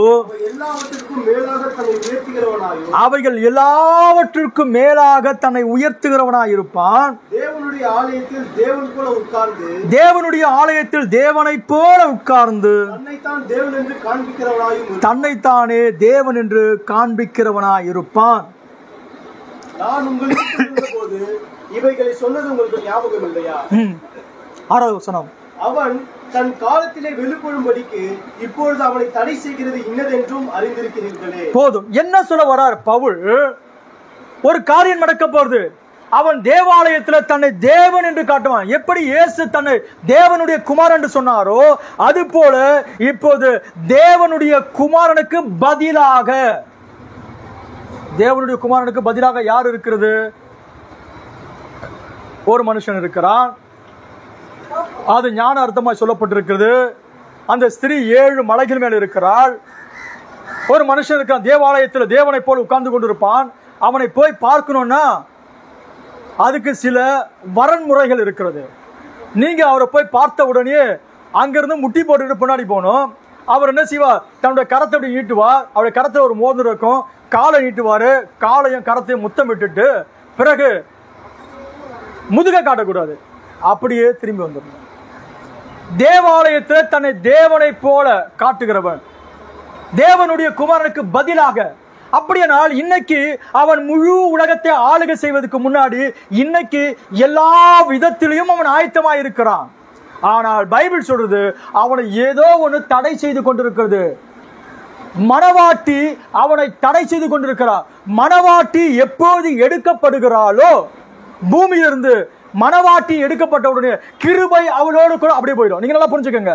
அவைகள் எல்லாவற்றிற்கும் மேலாக தன்னை உயர்த்துகிறவனாயிருப்பான். தேவனுடைய ஆலயத்தில் தேவனை போல உட்கார்ந்து தன்னைத்தானே தேவன் என்று காண்பிக்கிறவனாயிருப்பான். நான் உங்களுக்கு சொல்லும்போது இவைகளை சொன்னது உங்களுக்கு ஞாபகம் இல்லையா? 6வது வசனம். அவன் தன் காலத்திலே வெளிப்படும்படிக்கு இப்பொழுது அவனை தடை செய்கிறது இன்னதென்றும் அறிந்திருக்கிறீர்களே. போதும். என்ன சொல்ல வரார் பவுல்? ஒரு காரியம் நடக்க போறது. அவன் தேவாலயத்தில் தன்னை தேவன் என்று காட்டுவான். எப்படி இயேசு தன்னை தேவனுடைய குமாரன் என்று சொன்னாரோ, அது போல இப்போது தேவனுடைய குமாரனுக்கு பதிலாக யார் இருக்கிறது? ஒரு மனுஷன் இருக்கிறான். அது ஞான அர்த்தமாய் சொல்லப்பட்டிருக்கிறது. அந்த ஸ்திரீ 7 மலைகள் மேல் இருக்கிறாள். ஒரு மனுஷன் இருக்கான், தேவாலயத்தில் தேவனை போல் உட்கார்ந்து கொண்டிருப்பான். அவனை போய் பார்க்கணும்னா அதுக்கு சில வரன்முறைகள் இருக்கிறது. நீங்க அவரை போய் பார்த்த உடனே அங்கிருந்து முட்டி போட்டுட்டு பின்னாடி போகணும். அவர் என்ன செய்வார்? தன்னுடைய கரத்தை அப்படி நீட்டுவார். அவருடைய கரத்தில் ஒரு மோதிரம் இருக்கும். காலை நீட்டுவாரு. காலையும் கரத்தையும் முத்தம் விட்டுட்டு பிறகு முதுக காட்டக்கூடாது, அப்படியே திரும்பி வந்துடணும். தேவாலயத்தில் தன்னை தேவனை போல காட்டுகிறவன் தேவனுடைய குமாரனுக்கு பதிலாக. அப்படியானால் இன்னைக்கு அவன் முழு உலகத்தை ஆளுகை செய்வதற்கு முன்னாடி இன்னைக்கு எல்லா விதத்திலையும் அவன் ஆயத்தமாக இருக்கிறான். ஆனால் பைபிள் சொல்றது அவனை ஏதோ ஒன்று தடை செய்து கொண்டிருக்கிறது. மணவாட்டி அவனை தடை செய்து கொண்டிருக்கிறார். மணவாட்டி எப்போது எடுக்கப்படுகிறாளோ, பூமியிலிருந்து மணவாட்டி எடுக்கப்பட்ட உடனே கிருபை அவளோடு கூட அப்படியே போயிடும். நீங்க நல்லா புரிஞ்சுக்கங்க.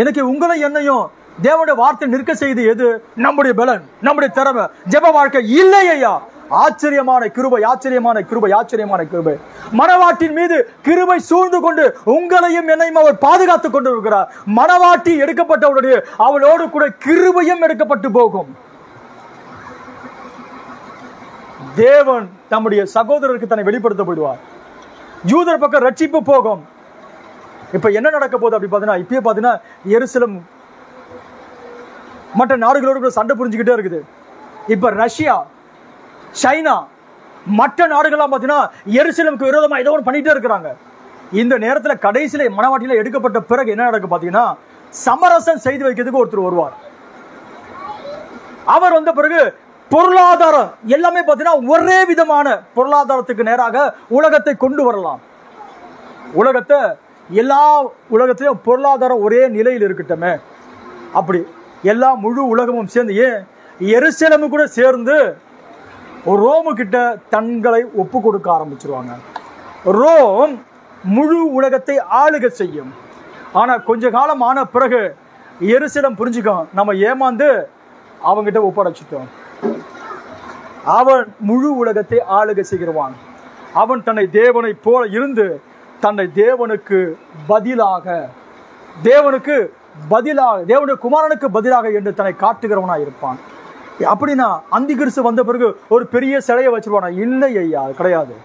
எனக்கு உங்களை என்னையும் தேவனுடைய வார்த்தை நிற்க செய்து எது? நம்முடைய பலன், நம்முடைய திறமை, ஜெப வாழ்க்கை இல்லையா? ஆச்சரியமான கிருபை, ஆச்சரியமான கிருபை, ஆச்சரியமான கிருபை. மணவாட்டின் மீது கிருபை சூழ்ந்து கொண்டு உங்களையும் என்னையும் அவர் பாதுகாத்துக் கொண்டு இருக்கிறார். மணவாட்டி எடுக்கப்பட்டவுடைய அவளோடு கூட கிருபையும் எடுக்கப்பட்டு போகும். தேவன் நம்முடைய சகோதரருக்கு தன்னை வெளிப்படுத்த போயிடுவார். யூதர் பக்கம் ரட்சிப்பு போகும். இப்ப என்ன நடக்க போகுது அப்படி பார்த்தீங்கன்னா, இப்பயே பார்த்தீங்கன்னா எருசலேம் மற்ற நாடுகளோடு கூட சண்டை புரிஞ்சுக்கிட்டே இருக்குது. இப்ப ரஷ்யா, சைனா, மற்ற நாடுகள்லாம் பார்த்தீங்கன்னா எருசலேமுக்கு விரோதமா ஏதோ ஒன்று பண்ணிட்டே இருக்கிறாங்க. இந்த நேரத்தில் கடைசியில மனவாட்டியில எடுக்கப்பட்ட பிறகு என்ன நடக்கும் பார்த்தீங்கன்னா, சமரசம் செய்து வைக்கிறதுக்கு ஒருத்தர் வருவார். அவர் வந்த பிறகு பொருளாதாரம் எல்லாமே பார்த்தீங்கன்னா ஒரே விதமான பொருளாதாரத்துக்கு நேராக உலகத்தை கொண்டு வரலாம். உலகத்தை எல்லா உலகத்திலும் பொருளாதாரம் ஒரே நிலையில் இருக்கட்டுமே, அப்படி எல்லா முழு உலகமும் சேர்ந்து, ஏன் எருசலேமு கூட சேர்ந்து ரோமு கிட்ட தங்களை ஒப்பு கொடுக்க ஆரம்பிச்சிருவாங்க. ரோம் முழு உலகத்தை ஆளுகை செய்யும். ஆனா கொஞ்ச காலம் ஆன பிறகு எருசலேம் புரிஞ்சுக்கும், நம்ம ஏமாந்து அவங்கிட்ட ஒப்படைச்சிட்டோம். அவன் முழு உலகத்தை ஆளுகை செய்கிறான். அவன் தன்னை தேவனை போல இருந்து தன்னை தேவனுக்கு பதிலாக தேவனுடைய குமாரனுக்கு பதிலாக என்று தன்னை காட்டுகிறவனா இருப்பான். அப்படின்னா அந்திகிறிஸ்து வந்த பிறகு ஒரு பெரிய சிலையை வச்சிருவானா? இல்லை ஐயா, அது கிடையாது.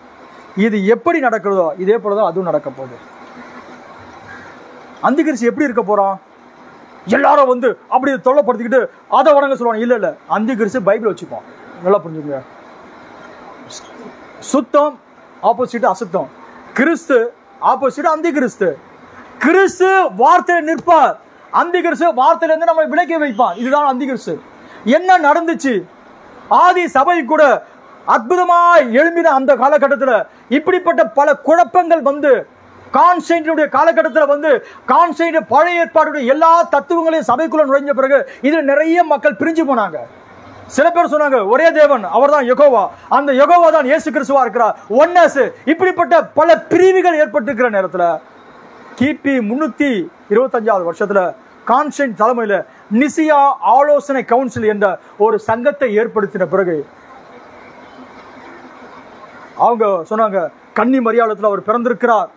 இது எப்படி நடக்கிறதோ இதே போலதான் அதுவும் நடக்க போகுது. அந்திகிறிஸ்து எப்படி இருக்க போறான்? எல்லாரும் வந்து அப்படி தொல்லைப்படுத்திக்கிட்டு அதை வணங்க சொல்லுவாங்க. இல்ல இல்ல, அந்திகிறிஸ்து பைபிள் வச்சுப்போம். நல்லா புரிஞ்சுங்க. சுத்தம் ஆப்போசிட் அசுத்தம், கிறிஸ்து ஆப்போசிட் அந்திகிறிஸ்து. கிறிஸ்து வார்த்தையில நிற்பார், அந்திகிறிஸ்து வார்த்தையில இருந்து நம்மை விலக்கி வைப்பான். இதுதான் அந்திகிறிஸ்து. என்ன நடந்துச்சு? ஆதி சபை கூட அற்புதமாய் எழும்பின அந்த காலகட்டத்தில் இப்படிப்பட்ட பல குழப்பங்கள் வந்து கான்ஸ்டன்டைனுடைய காலகட்டத்தில் வந்து கான்ஸ்டன்டைன் பழைய ஏற்பாடுடைய எல்லா தத்துவங்களையும் சபைக்குள்ள நுழைஞ்ச பிறகு இதுல நிறைய மக்கள் பிரிஞ்சு போனாங்க. சில பேர் சொன்னாங்க ஒரே தேவன், அவர் தான் யெகோவா, அந்த யெகோவா தான் இயேசு கிறிஸ்துவா இருக்கிறார், ஒன்னஸ். இப்படிப்பட்ட பல பிரிவுகள் ஏற்பட்டிருக்கிற நேரத்தில் கிபி 325 வருஷத்துல கான்ஸ்டன்டைன் தலைமையில நிசியா ஆலோசனை கவுன்சில் என்ற ஒரு சங்கத்தை ஏற்படுத்தின பிறகு அவங்க சொன்னாங்க, கன்னி மரியாளத்தில் அவர் பிறந்திருக்கிறார்,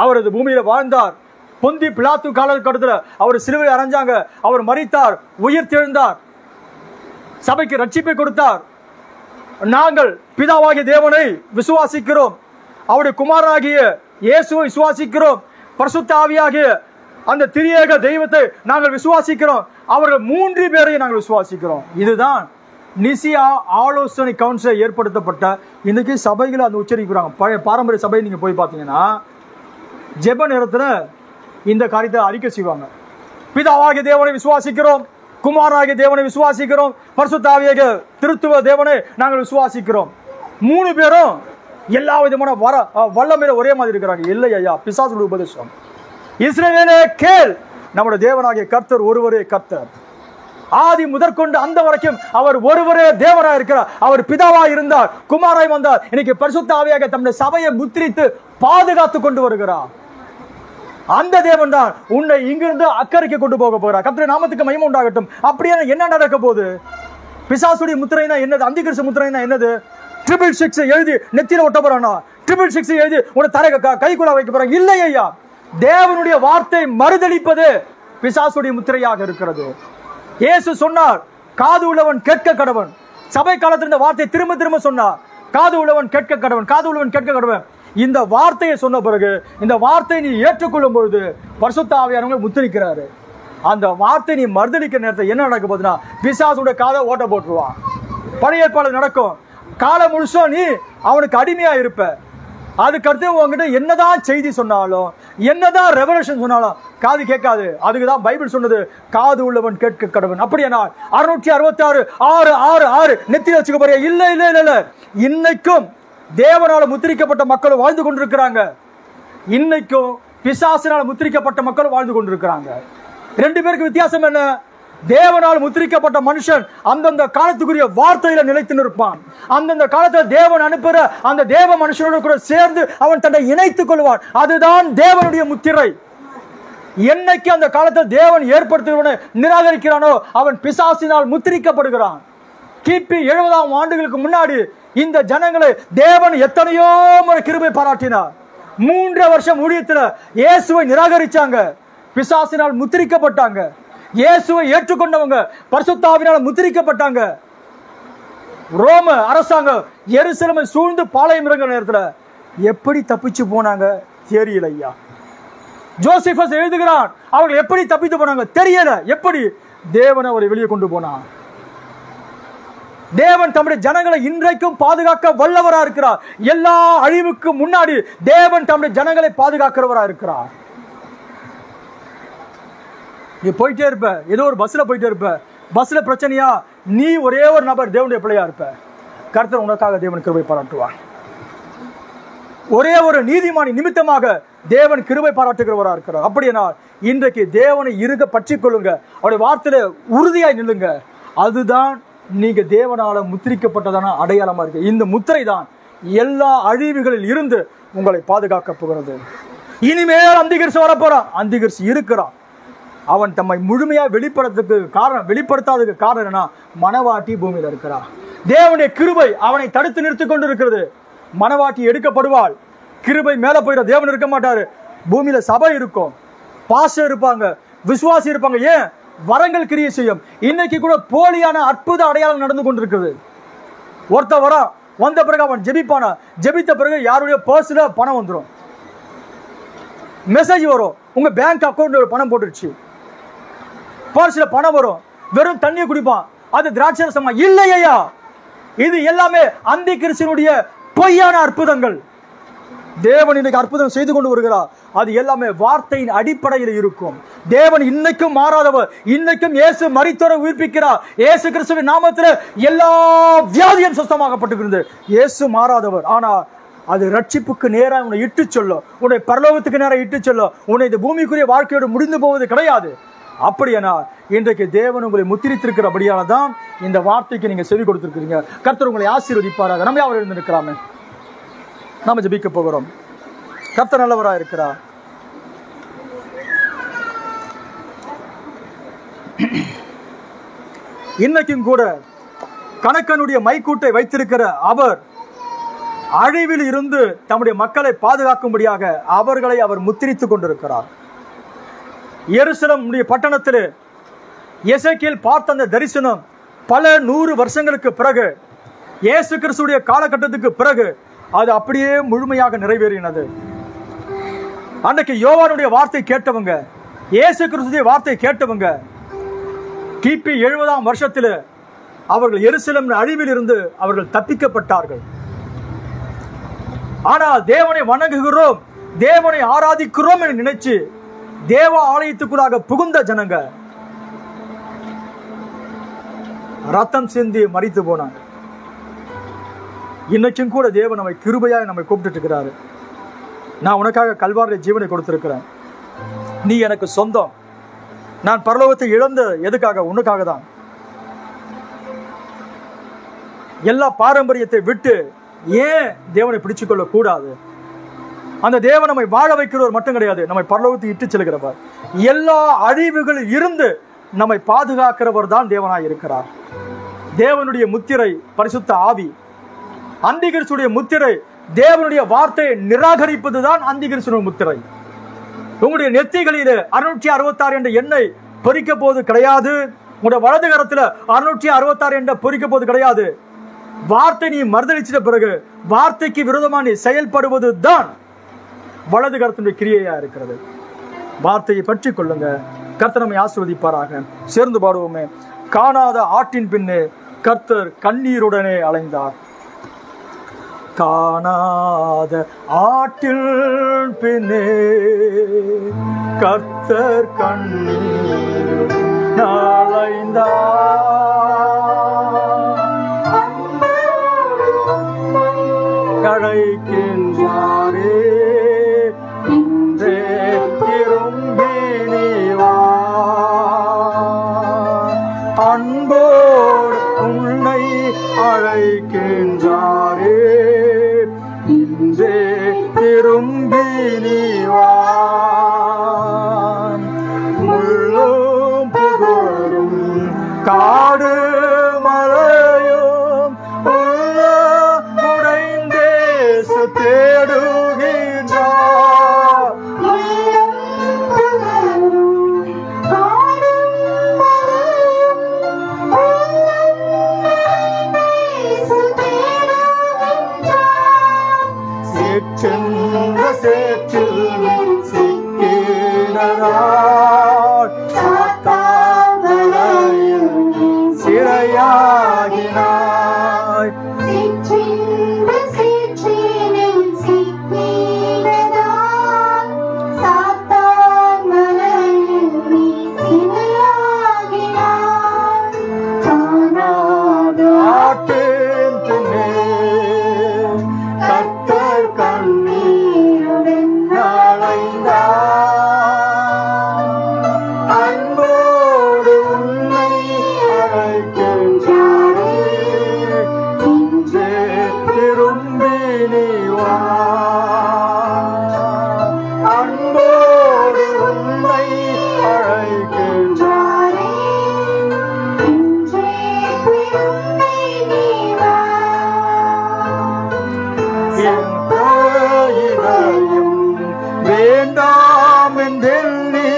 அவர் இந்த பூமியில வாழ்ந்தார், பொந்தி பிலாத்து காலகட்டத்தில் அவர் சிலுவையில் அறைஞ்சாங்க, அவர் மரித்தார், உயிர் தெழுந்தார், சபைக்கு ரட்சிப்பை கொடுத்தார். நாங்கள் பிதாவாகிய தேவனை விசுவாசிக்கிறோம், அவருடைய குமாரனாகிய இயேசுவை விசுவாசிக்கிறோம், பரிசுத்த ஆவியாகிய அந்த திரியேக தெய்வத்தை நாங்கள் விசுவாசிக்கிறோம், அவர்கள் 3 பேரையும் நாங்கள் விசுவாசிக்கிறோம். இதுதான் நிசியா ஆலோசனை கவுன்சில் ஏற்படுத்தப்பட்ட. இன்னைக்கு சபைகளை அந்த உச்சரிக்கிறாங்க. பழைய பாரம்பரிய சபை நீங்க போய் பார்த்தீங்கன்னா ஜெப நேரத்தில் இந்த காரியத்தை அறிக்கை செய்வாங்க. பிதாவாகிய தேவனை விசுவாசிக்கிறோம், குமாரனாகிய தேவனை விசுவாசிக்கிறோம், பரிசுத்த ஆவியாகிய திருத்துவ தேவனை நாங்கள் விசுவாசிக்கிறோம். 3 பேரும் எல்லா விதமான வல்லமையில ஒரே மாதிரி இருக்கிறாங்க. இல்லை ஐயா, பிசாசுடைய உபதேசம். இஸ்ரவேலே கேள், நம்முடைய தேவனாகிய கர்த்தர் ஒருவரே கர்த்தர், ஆதி முதற்கொண்டு அந்த வரைக்கும் அவர் ஒருவரே தேவனாக இருக்கிறார். அவர் பிதாவாக இருந்தார், குமாராய் வந்தார், இன்னைக்கு பரிசுத்த ஆவியாக தம்முடைய சபையை முத்திரித்து பாதுகாத்து கொண்டு வருகிறார். அந்த தேவன் தான் உன்னை இங்கிருந்து அக்கறைக்கு கொண்டு போக போகிறார். கர்த்தருடைய நாமத்துக்கு மகிமை உண்டாகட்டும். அப்படியே என்ன நடக்க போகுது? பிசாசுடைய முத்திரைனா என்னது? அந்திகிறிஸ்து முத்திரைனா என்னது? 666 எழுதி நெத்தியில ஒட்ட போறானா? 666 எழுதி உன்னை தரை கைக்குள்ள வைக்க போறாங்க? இல்லை ஐயா, தேவனுடைய வார்த்தை மறுதளிப்பது பிசாசுடைய முத்திரையாக இருக்கிறது. இயேசு சொன்னார், காது உள்ளவன் கேட்க கடவன். சபை காலத்தில் இந்த வார்த்தை திரும்ப திரும்ப சொன்னார், காது உள்ளவன் கேட்க கடவன், காது உள்ளவன் கேட்க கடவன். இந்த வார்த்தையை சொன்ன பிறகு இந்த வார்த்தையை நீ ஏற்றுக்கொள்ளும் பொழுது பரிசுத்த ஆவியானவரை முத்திரிக்கிறாரு. அந்த வார்த்தை நீ மறுதளிக்கிற நேரத்தில் என்ன நடக்க போகுதுன்னா, பிசாசுடைய காதை ஓட்ட போட்டுருவான். பழைய ஏற்பாடு நடக்கும். காலம் முழுசும் நீ அவனுக்கு அடிமையா இருப்ப. அதுக்கடுத்து உங்ககிட்ட என்னதான் செய்தி சொன்னாலும் என்னதான் ரெவல்யூஷன் சொன்னாலும் காது கேட்காது. அதுக்குதான் பைபிள் சொன்னது, காது உள்ளவன் கேட்க கடவன். அப்படியா 666 நெத்தியில் வச்சுக்க போறியா? இல்ல இல்ல இல்ல இல்ல. இன்னைக்கும் தேவனால முத்திரிக்கப்பட்ட மக்கள் வாழ்ந்து கொண்டிருக்கிறாங்க, இன்னைக்கும் பிசாசினால முத்திரிக்கப்பட்ட மக்கள் வாழ்ந்து கொண்டிருக்கிறாங்க. 2 பேருக்கு வித்தியாசம் என்ன? தேவனால் முத்திரிக்கப்பட்ட மனுஷன் அந்தந்த காலத்துக்குரிய வார்த்தையில நிலைத்து நிற்பான். அந்தந்த காலத்தில் தேவன் அனுப்புற அந்த தேவ மனுஷனோடு கூட சேர்ந்து அவன் தன்னை இணைத்துக் கொள்வான். அதுதான் தேவனுடைய முத்திரை. என்னைக்கு அந்த காலத்தில் தேவன் ஏற்படுத்துகிறவனை நிராகரிக்கிறானோ அவன் பிசாசினால் முத்திரிக்கப்படுகிறான். கிபி 70 ஆண்டுகளுக்கு முன்னாடி இந்த ஜனங்களை தேவன் எத்தனையோ முறை கிருபை பாராட்டினார். 3 வருஷம் ஊழியத்தில் இயேசுவை நிராகரிச்சாங்க, பிசாசினால் முத்திரிக்கப்பட்டாங்க. இயேசுவை ஏற்றுக்கொண்டவங்க பரிசுத்த ஆவியால் முத்திரிக்கப்பட்டாங்க. ரோம அரசாங்கம் எருசலேமை சூழ்ந்து பாளையம் இறங்குற நேரத்துல எப்படி தப்பிச்சு போனாங்க தெரியல ஐயா. ஜோசேபஸ் எழுதுகிறான், அவர்கள் எப்படி தப்பித்து போனாங்க தெரியல. எப்படி? தேவன் அவரை வெளியே கொண்டு போனான். தேவன் தம்முடைய ஜனங்களை இன்றைக்கும் பாதுகாக்க வல்லவரா இருக்கிறார். எல்லா அழிவுக்கு முன்னாடி தேவன் தம்முடைய ஜனங்களை பாதுகாக்கிறவரா இருக்கிறார். நீ போயிட்டே இருப்ப, ஏதோ ஒரு பஸ்ல போயிட்டே இருப்ப, பஸ்ல பிரச்சனையா, நீ ஒரே ஒரு நபர் தேவனுடைய பிள்ளையா இருப்ப, கர்த்தர் உனக்காக தேவன் கிருபை பாராட்டுவார். ஒரே ஒரு நீதிமானி நிமித்தமாக தேவன் கிருபை பாராட்டுகிறவரா இருக்கிறார். அப்படியானால் இன்றைக்கு தேவனை இறுக பற்றி கொள்ளுங்க, அவருடைய வார்த்தையில உறுதியாய் நில்லுங்க. அதுதான் நீங்க தேவனால முத்திரிக்கப்பட்டதான அடையாளமா இருக்கு. இந்த முத்திரை தான் எல்லா அழிவுகளில் இருந்து உங்களை பாதுகாக்க போகிறது. இனிமேல் அந்திகிரிசு வரப்போறான். அந்திகிரிசு இருக்கிறான். அவன் தம்மை முழுமையா வெளிப்படுத்தாததுக்கு காரணம் என்ன? மனவாட்டி பூமியில இருக்கிறான். தேவனுடைய கிருபை அவனை தடுத்து நிறுத்திக் கொண்டு இருக்கிறது. மனவாட்டி எடுக்கப்படுவாள், கிருபை மேல போயிட தேவன் இருக்க மாட்டாரு. பூமியில சபை இருக்கும், பாஸ்டர் இருப்பாங்க, விசுவாசி இருப்பாங்க. ஏன்? வரங்கள் கிரியை செய்யும். இன்னைக்கு கூட போலியான அற்புத அடையாளம் நடந்து கொண்டிருக்கிறது. ஒருத்த வரா, வந்த பிறகு அவன் ஜெபிப்பானா, ஜெபித்த பிறகு யாருடைய பர்ஸ்ல பணம் வந்துடும், மெசேஜ் வரும், உங்க பேங்க் அக்கௌண்ட் பணம் போட்டுருச்சு, பர்ஸ்ல பணம் வரும், வெறும் தண்ணியை குடிப்பான், அது திராட்சை ரசமா. இல்லையா, இது எல்லாமே அந்தி கிறிஸ்துவினுடைய பொய்யான அற்புதங்கள். தேவன் இன்னைக்கு அற்புதம் செய்து கொண்டு வருகிறார். அது எல்லாமே வார்த்தையின் அடிப்படையில் இருக்கும். தேவன் இன்னைக்கும் மாறாதவர். இன்னைக்கும் இயேசு மரித்தோரை உயிர்ப்பிக்கிறார். இயேசு கிறிஸ்துவின் நாமத்தில் எல்லா வியாதியும் சுத்தமாகப்பட்டிருக்கிறது. இயேசு மாறாதவர். ஆனா அது ரட்சிப்புக்கு நேராக உன்னை இட்டு சொல்லும், உன்னை பரலோகத்துக்கு நேராக இட்டு சொல்லும். உன்னை இந்த பூமிக்குரிய வாழ்க்கையோடு முடிந்து போவது கிடையாது. அப்படியானா இன்றைக்கு தேவன் உங்களை முத்திரித்திருக்கிறபடியால தான் இந்த வார்த்தைக்கு நீங்க செவி கொடுத்திருக்கிறீங்க. கர்த்தர் உங்களை ஆசீர்வதிப்பாராக. நம்ம அவர் இருந்திருக்கிறாமே, நாம ஜெபிக்க போகிறோம். கர்த்தர் நல்லவராக இருக்கிறார். இன்னைக்கும் கூட கணக்கனுடைய மைக்கூட்டை வைத்திருக்கிற அவர் அழிவில் இருந்து தம்முடைய மக்களை பாதுகாக்கும்படியாக அவர்களை அவர் முத்திரித்துக் கொண்டிருக்கிறார். எருசலேம் பட்டணத்தில் எசேக்கியேல் பார்த்த அந்த தரிசனம் பல 100 வருஷங்களுக்கு பிறகு, இயேசு கிறிஸ்துடைய காலகட்டத்துக்கு பிறகு அது அப்படியே முழுமையாக நிறைவேறினது. அன்றைக்கு யோவானுடைய வார்த்தை கேட்டவங்க, இயேசு கிறிஸ்துடைய வார்த்தை கேட்டவங்க கிபி 70ஆம் வருஷத்தில் அவர்கள் எருசலேம் அழிவில் இருந்து அவர்கள் தப்பிக்கப்பட்டார்கள். ஆனால் தேவனை வணங்குகிறோம், தேவனை ஆராதிக்கிறோம் என்று நினைச்சு தேவ ஆலயத்துக்குள்ளாக புகுந்த ஜனங்க ரத்தம் சிந்தி மரித்து போனாங்க. இன்னைக்கும் கூட தேவன் நம்மை கிருபையாக நம்மை கூப்பிட்டு இருக்கிறாரு. நான் உனக்காக கல்வாரில் ஜீவனை கொடுத்திருக்கிறேன், நீ எனக்கு சொந்தம். நான் பரலோகத்தை இழந்த எதுக்காக? உனக்காக தான். எல்லா பாரம்பரியத்தை விட்டு ஏன் தேவனை பிடிச்சு கொள்ள கூடாது? அந்த தேவன் நம்மை வாழ வைக்கிறவர் மட்டும் கிடையாது, நம்மை பரலோகத்தை இட்டு செல்கிறவர். எல்லா அழிவுகளில் இருந்து நம்மை பாதுகாக்கிறவர் தான் தேவனாய் இருக்கிறார். தேவனுடைய முத்திரை பரிசுத்த ஆவி. அந்திகிறிஸ்துடைய முத்திரை தேவனுடைய வார்த்தையை நிராகரிப்பது தான் அந்திகிறிஸ்துவின் முத்திரை. உங்களுடைய நெத்திகளில் 666 என்ற எண்ணெய் பொறிக்க போது கிடையாது. உங்களுடைய வலது கரத்தில் 666 என்ற பொறிக்க போது கிடையாது. வார்த்தை நீ மறுதளிச்சிட்ட பிறகு வார்த்தைக்கு விரோதமாக நீ செயல்படுவது தான் வலது கரத்தினுடைய கிரியையா இருக்கிறது. வார்த்தையை பற்றி கொள்ளுங்க. கர்த்தர் நம்மை ஆசீர்வதிப்பாராக. சேர்ந்து பாடுவோமே. காணாத ஆட்டின் பின்னே கர்த்தர் கண்ணீருடனே அலைந்தார். காணாத ஆட்டின் பின்னே கர்த்தர் கண்ணீர் அலைந்தார். அழைக்கின்றாரே இன்றே திரும்பி நீ வா. அன்போடு உன்னை அழைக்கின்றாரே இன்றே திரும்பி நீ வா. முள்ளும் புகழும் காடு மலையும் தேடுகின்றார். சென்ற சேற்றில் சிக்கினதால் சாத்தான் வலையில் சிறையாகினாய். ஆட்டின் பின்னே கர்த்தர் கண்ணீருடன் அலைந்தார். அன்போடு உன்னை அழைக்கின்றாரே, இன்றே திரும்பி நீ வா. அன்போடு உன்னை அழைக்கின்றாரே, இதயம் வேண்டாம் என்றெண்ணி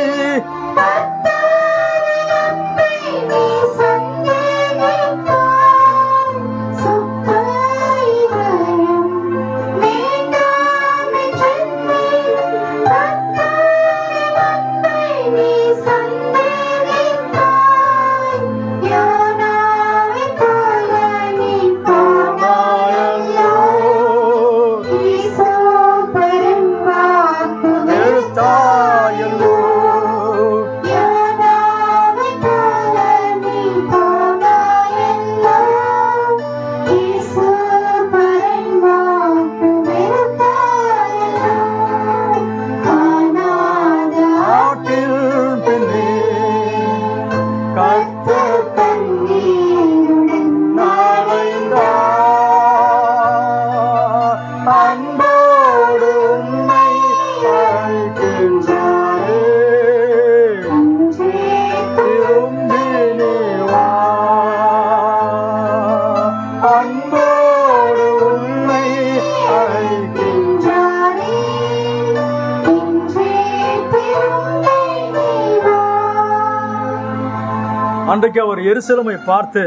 அன்றைக்கு அவர் எருசலேமை பார்த்து,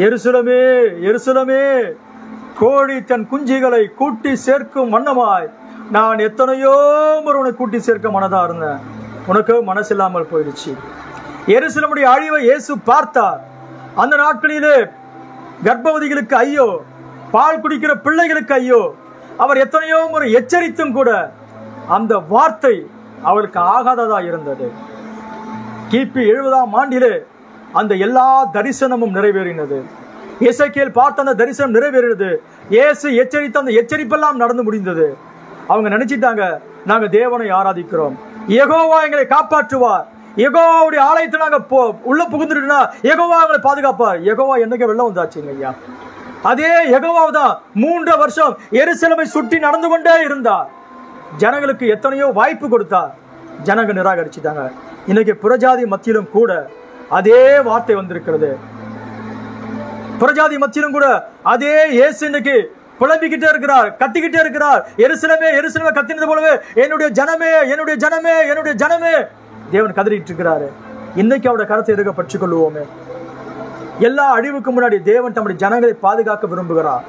எருசலேமே எருசலேமே, கோழி தன் குஞ்சுகளை கூட்டி சேர்க்கும் வண்ணமாய் நான் எத்தனையோ முறை உனக்கு கூட்டி சேர்க்க மனதா இருந்தேன், உனக்கு மனசு இல்லாமல் போயிடுச்சு. எருசலேமுடைய அழிவை இயேசு பார்த்தார். அந்த நாட்களிலே கர்ப்பவதிகளுக்கு ஐயோ, பால் குடிக்கிற பிள்ளைகளுக்கு ஐயோ. அவர் எத்தனையோ முறை எச்சரித்தும் கூட அந்த வார்த்தை அவருக்கு ஆகாததா இருந்தது. கிபி 70ஆம் ஆண்டிலே அந்த எல்லா தரிசனமும் நிறைவேறினது. எசேக்கியேல் பார்த்த அந்த தரிசனம் நிறைவேறினது. இயேசு எச்சரித்த அந்த எச்சரிப்பெல்லாம் நடந்து முடிந்தது. அவங்க நினைச்சிட்டாங்க, நாங்க தேவனை ஆராதிக்கிறோம், யெகோவா எங்களை காப்பாற்றுவார், யெகோவாவுடைய ஆலயத்தை நாங்க உள்ள புகுந்துட்டோம்னா யெகோவா எங்களை பாதுகாப்பார். யெகோவா என்னைக்கு வெள்ளம் வந்தாச்சுங்க ஐயா. அதே யெகோவா தான் 3 வருஷம் எருசலேமை சுற்றி நடந்து கொண்டே இருந்தார். ஜனங்களுக்கு எத்தனையோ வாய்ப்பு கொடுத்தார், ஜனங்க நிராகரிச்சுட்டாங்க. இன்னைக்கு புறஜாதி மத்தியிலும் கூட அதே வார்த்தை வந்திருக்கிறது. புறஜாதி மத்தியிலும் கூட அதே இயேசு இன்னைக்கு புலம்பிக்கிட்டே இருக்கிறார், கத்திக்கிட்டே இருக்கிறார். எருசலேமே எருசலேமே கத்தினது போலவே என்னுடைய ஜனமே என்னுடைய ஜனமே என்னுடைய ஜனமே தேவன் கதறிட்டு இருக்கிறாரு. இன்னைக்கு அவருடைய கரத்தை எடுக்க பற்றிக் கொள்வோமே. எல்லா அழிவுக்கு முன்னாடி தேவன் தம்முடைய ஜனங்களை பாதுகாக்க விரும்புகிறார்.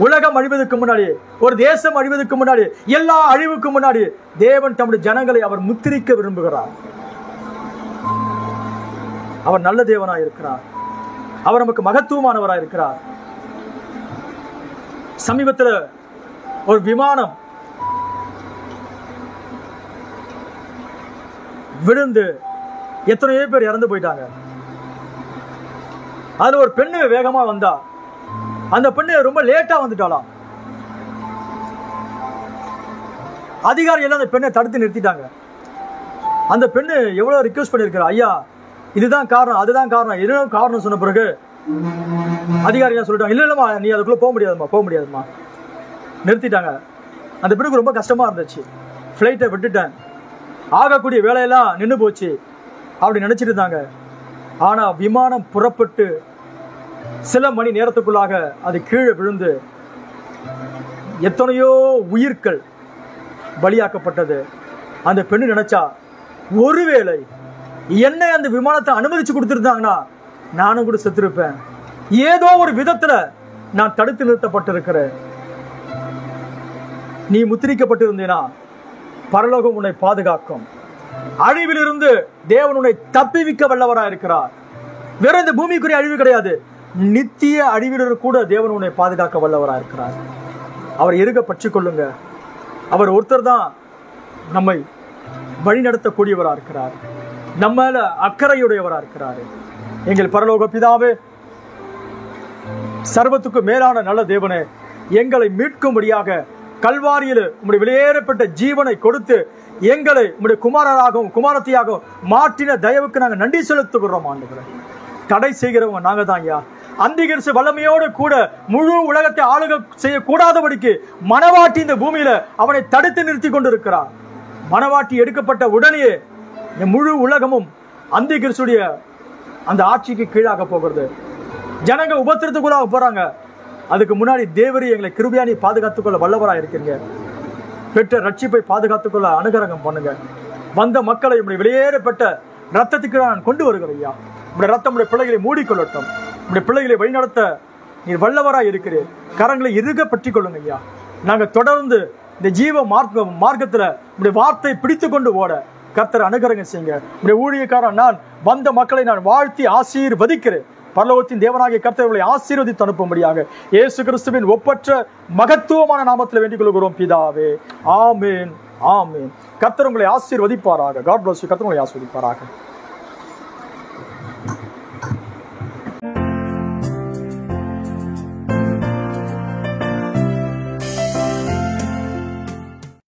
உலகம் அழிவதற்கு முன்னாடி, ஒரு தேசம் அழிவதற்கு முன்னாடி, எல்லா அழிவுக்கு முன்னாடி தேவன் தம்முடைய ஜனங்களை அவர் முத்திரிக்க விரும்புகிறார். அவர் நல்ல தேவனாய் இருக்கிறார். அவர் நமக்கு மகத்துவமானவராய் இருக்கிறார். சமீபத்தில் ஒரு விமானம் விழுந்து எத்தனையோ பேர் இறந்து போயிட்டாங்க. அதுல ஒரு பெண்ணு வேகமா வந்தா. அந்த பெண்ணு ரொம்ப லேட்டா வந்துட்டாலாம். அதிகாரி எல்லாம் அந்த பெண்ணை தடுத்து நிறுத்திட்டாங்க. அந்த பெண்ணு எவ்வளவு ரிக்வெஸ்ட் பண்ணிருக்கிறா, ஐயா இதுதான் காரணம் அதுதான் காரணம் என்ன காரணம் சொன்ன பிறகு அதிகாரி என்ன சொல்லிட்டாங்க, இல்ல இல்லம்மா நீ அதுக்குள்ள போக முடியாதுமா நிறுத்திட்டாங்க. அந்த பெண்ணுக்கு ரொம்ப கஷ்டமா இருந்துச்சு. ஃப்ளைட்டை விட்டுட்டேன், ஆகக்கூடிய வேலையெல்லாம் நின்று போச்சு அப்படி நினைச்சிட்டு இருந்தாங்க. ஆனா விமானம் புறப்பட்டு சில மணி நேரத்துக்குள்ளாக அது கீழே விழுந்து எத்தனையோ உயிர்கள் பலியாக்கப்பட்டது. அந்த பெண்ணு நினைச்சா, ஒருவேளை என்னை அந்த விமானத்தை அனுமதிச்சு கொடுத்துருந்தாங்கன்னா நானும் கூட செத்துருப்பேன். ஏதோ ஒரு விதத்துல நான் தடுத்து நிறுத்தப்பட்டிருக்கிறேன். நீ முத்திரிக்கப்பட்டிருந்தேனா பரலோகம் உன்னை பாதுகாக்கும். அழிவிலிருந்து தேவன் உன்னை தப்பிவிக்க வல்லவராக இருக்கிறார். வேற இந்த பூமிக்குரிய அழிவு கிடையாது, நித்திய அழிவிலிருந்து கூட தேவன் உன்னை பாதுகாக்க வல்லவராக இருக்கிறார். அவர் இருக பற்றி கொள்ளுங்க. அவர் ஒருத்தர் தான் நம்மை வழிநடத்தக்கூடியவராக இருக்கிறார், நம்மள அக்கறையுடையவராக இருக்கிறார். எங்கள் பரலோக பிதாவே, சர்வத்துக்கு மேலான நல்ல தேவனே, எங்களை மீட்கும்படியாக கல்வாரியில் உம்முடைய வெளியேறப்பட்ட ஜீவனை கொடுத்து எங்களை உம்முடைய குமாரராகவும் குமாரத்தியாகவும் மாற்றின தயவுக்கு நாங்கள் நன்றி செலுத்துகிறோம். ஆண்டவரே, தடை செய்கிறவங்க நாங்க தான் ஐயா. அந்திகிறிஸ்து வல்லமையோடு கூட முழு உலகத்தை ஆளுகை செய்யக்கூடாதபடிக்கு மனவாட்டி இந்த பூமியில அவனை தடுத்து நிறுத்தி கொண்டிருக்கிறார். மனவாட்டி எடுக்கப்பட்ட உடனே இந்த முழு உலகமும் அந்திகிறிஸ்துடைய அந்த ஆட்சிக்கு கீழாக போகிறது. ஜனங்க உபத்திரத்துக்குள்ளாக போறாங்க. அதுக்கு முன்னாடி தேவரி எங்களை கிருபையானி பாதுகாத்துக்கொள்ள வல்லவராக இருக்கிறீங்க. பெற்ற ரட்சிப்பை பாதுகாத்துக்கொள்ள அனுகிரகம் பண்ணுங்க. வந்த மக்களை இப்படி வெளியேறப்பட்ட ரத்தத்துக்கு நான் கொண்டு வருகிறேன் ஐயா. உடைய ரத்தம் உடைய பிள்ளைகளை மூடிக்கொள்ளட்டும். உடைய பிள்ளைகளை வழிநடத்த நீர் வல்லவராக இருக்கிறேன். கரங்களை இறுக பற்றி கொள்ளுங்க ஐயா. நாங்கள் தொடர்ந்து இந்த ஜீவ மார்க்கத்துல உடைய வார்த்தை பிடித்து கொண்டு ஓட கர்த்தர் அனுகிரகம் செய்யுங்க. உடைய ஊழியக்காரன் நான் வந்த மக்களை நான் வாழ்த்தி ஆசீர்வதிக்கிறேன். பரலோகத்தின் தேவனாகிய கர்த்தர்களை ஆசீர்வதித்து அனுப்பும்படியாக இயேசு கிறிஸ்துவின் ஒப்பற்ற மகத்துவமான நாமத்தில் வேண்டிக் கொள்கிறோம் பிதாவே. ஆமேன், ஆமேன். கர்த்தர் உங்களை ஆசீர்வதிப்பாராக. God bless you. கர்த்தர் உங்களை ஆசீர்வதிப்பாராக.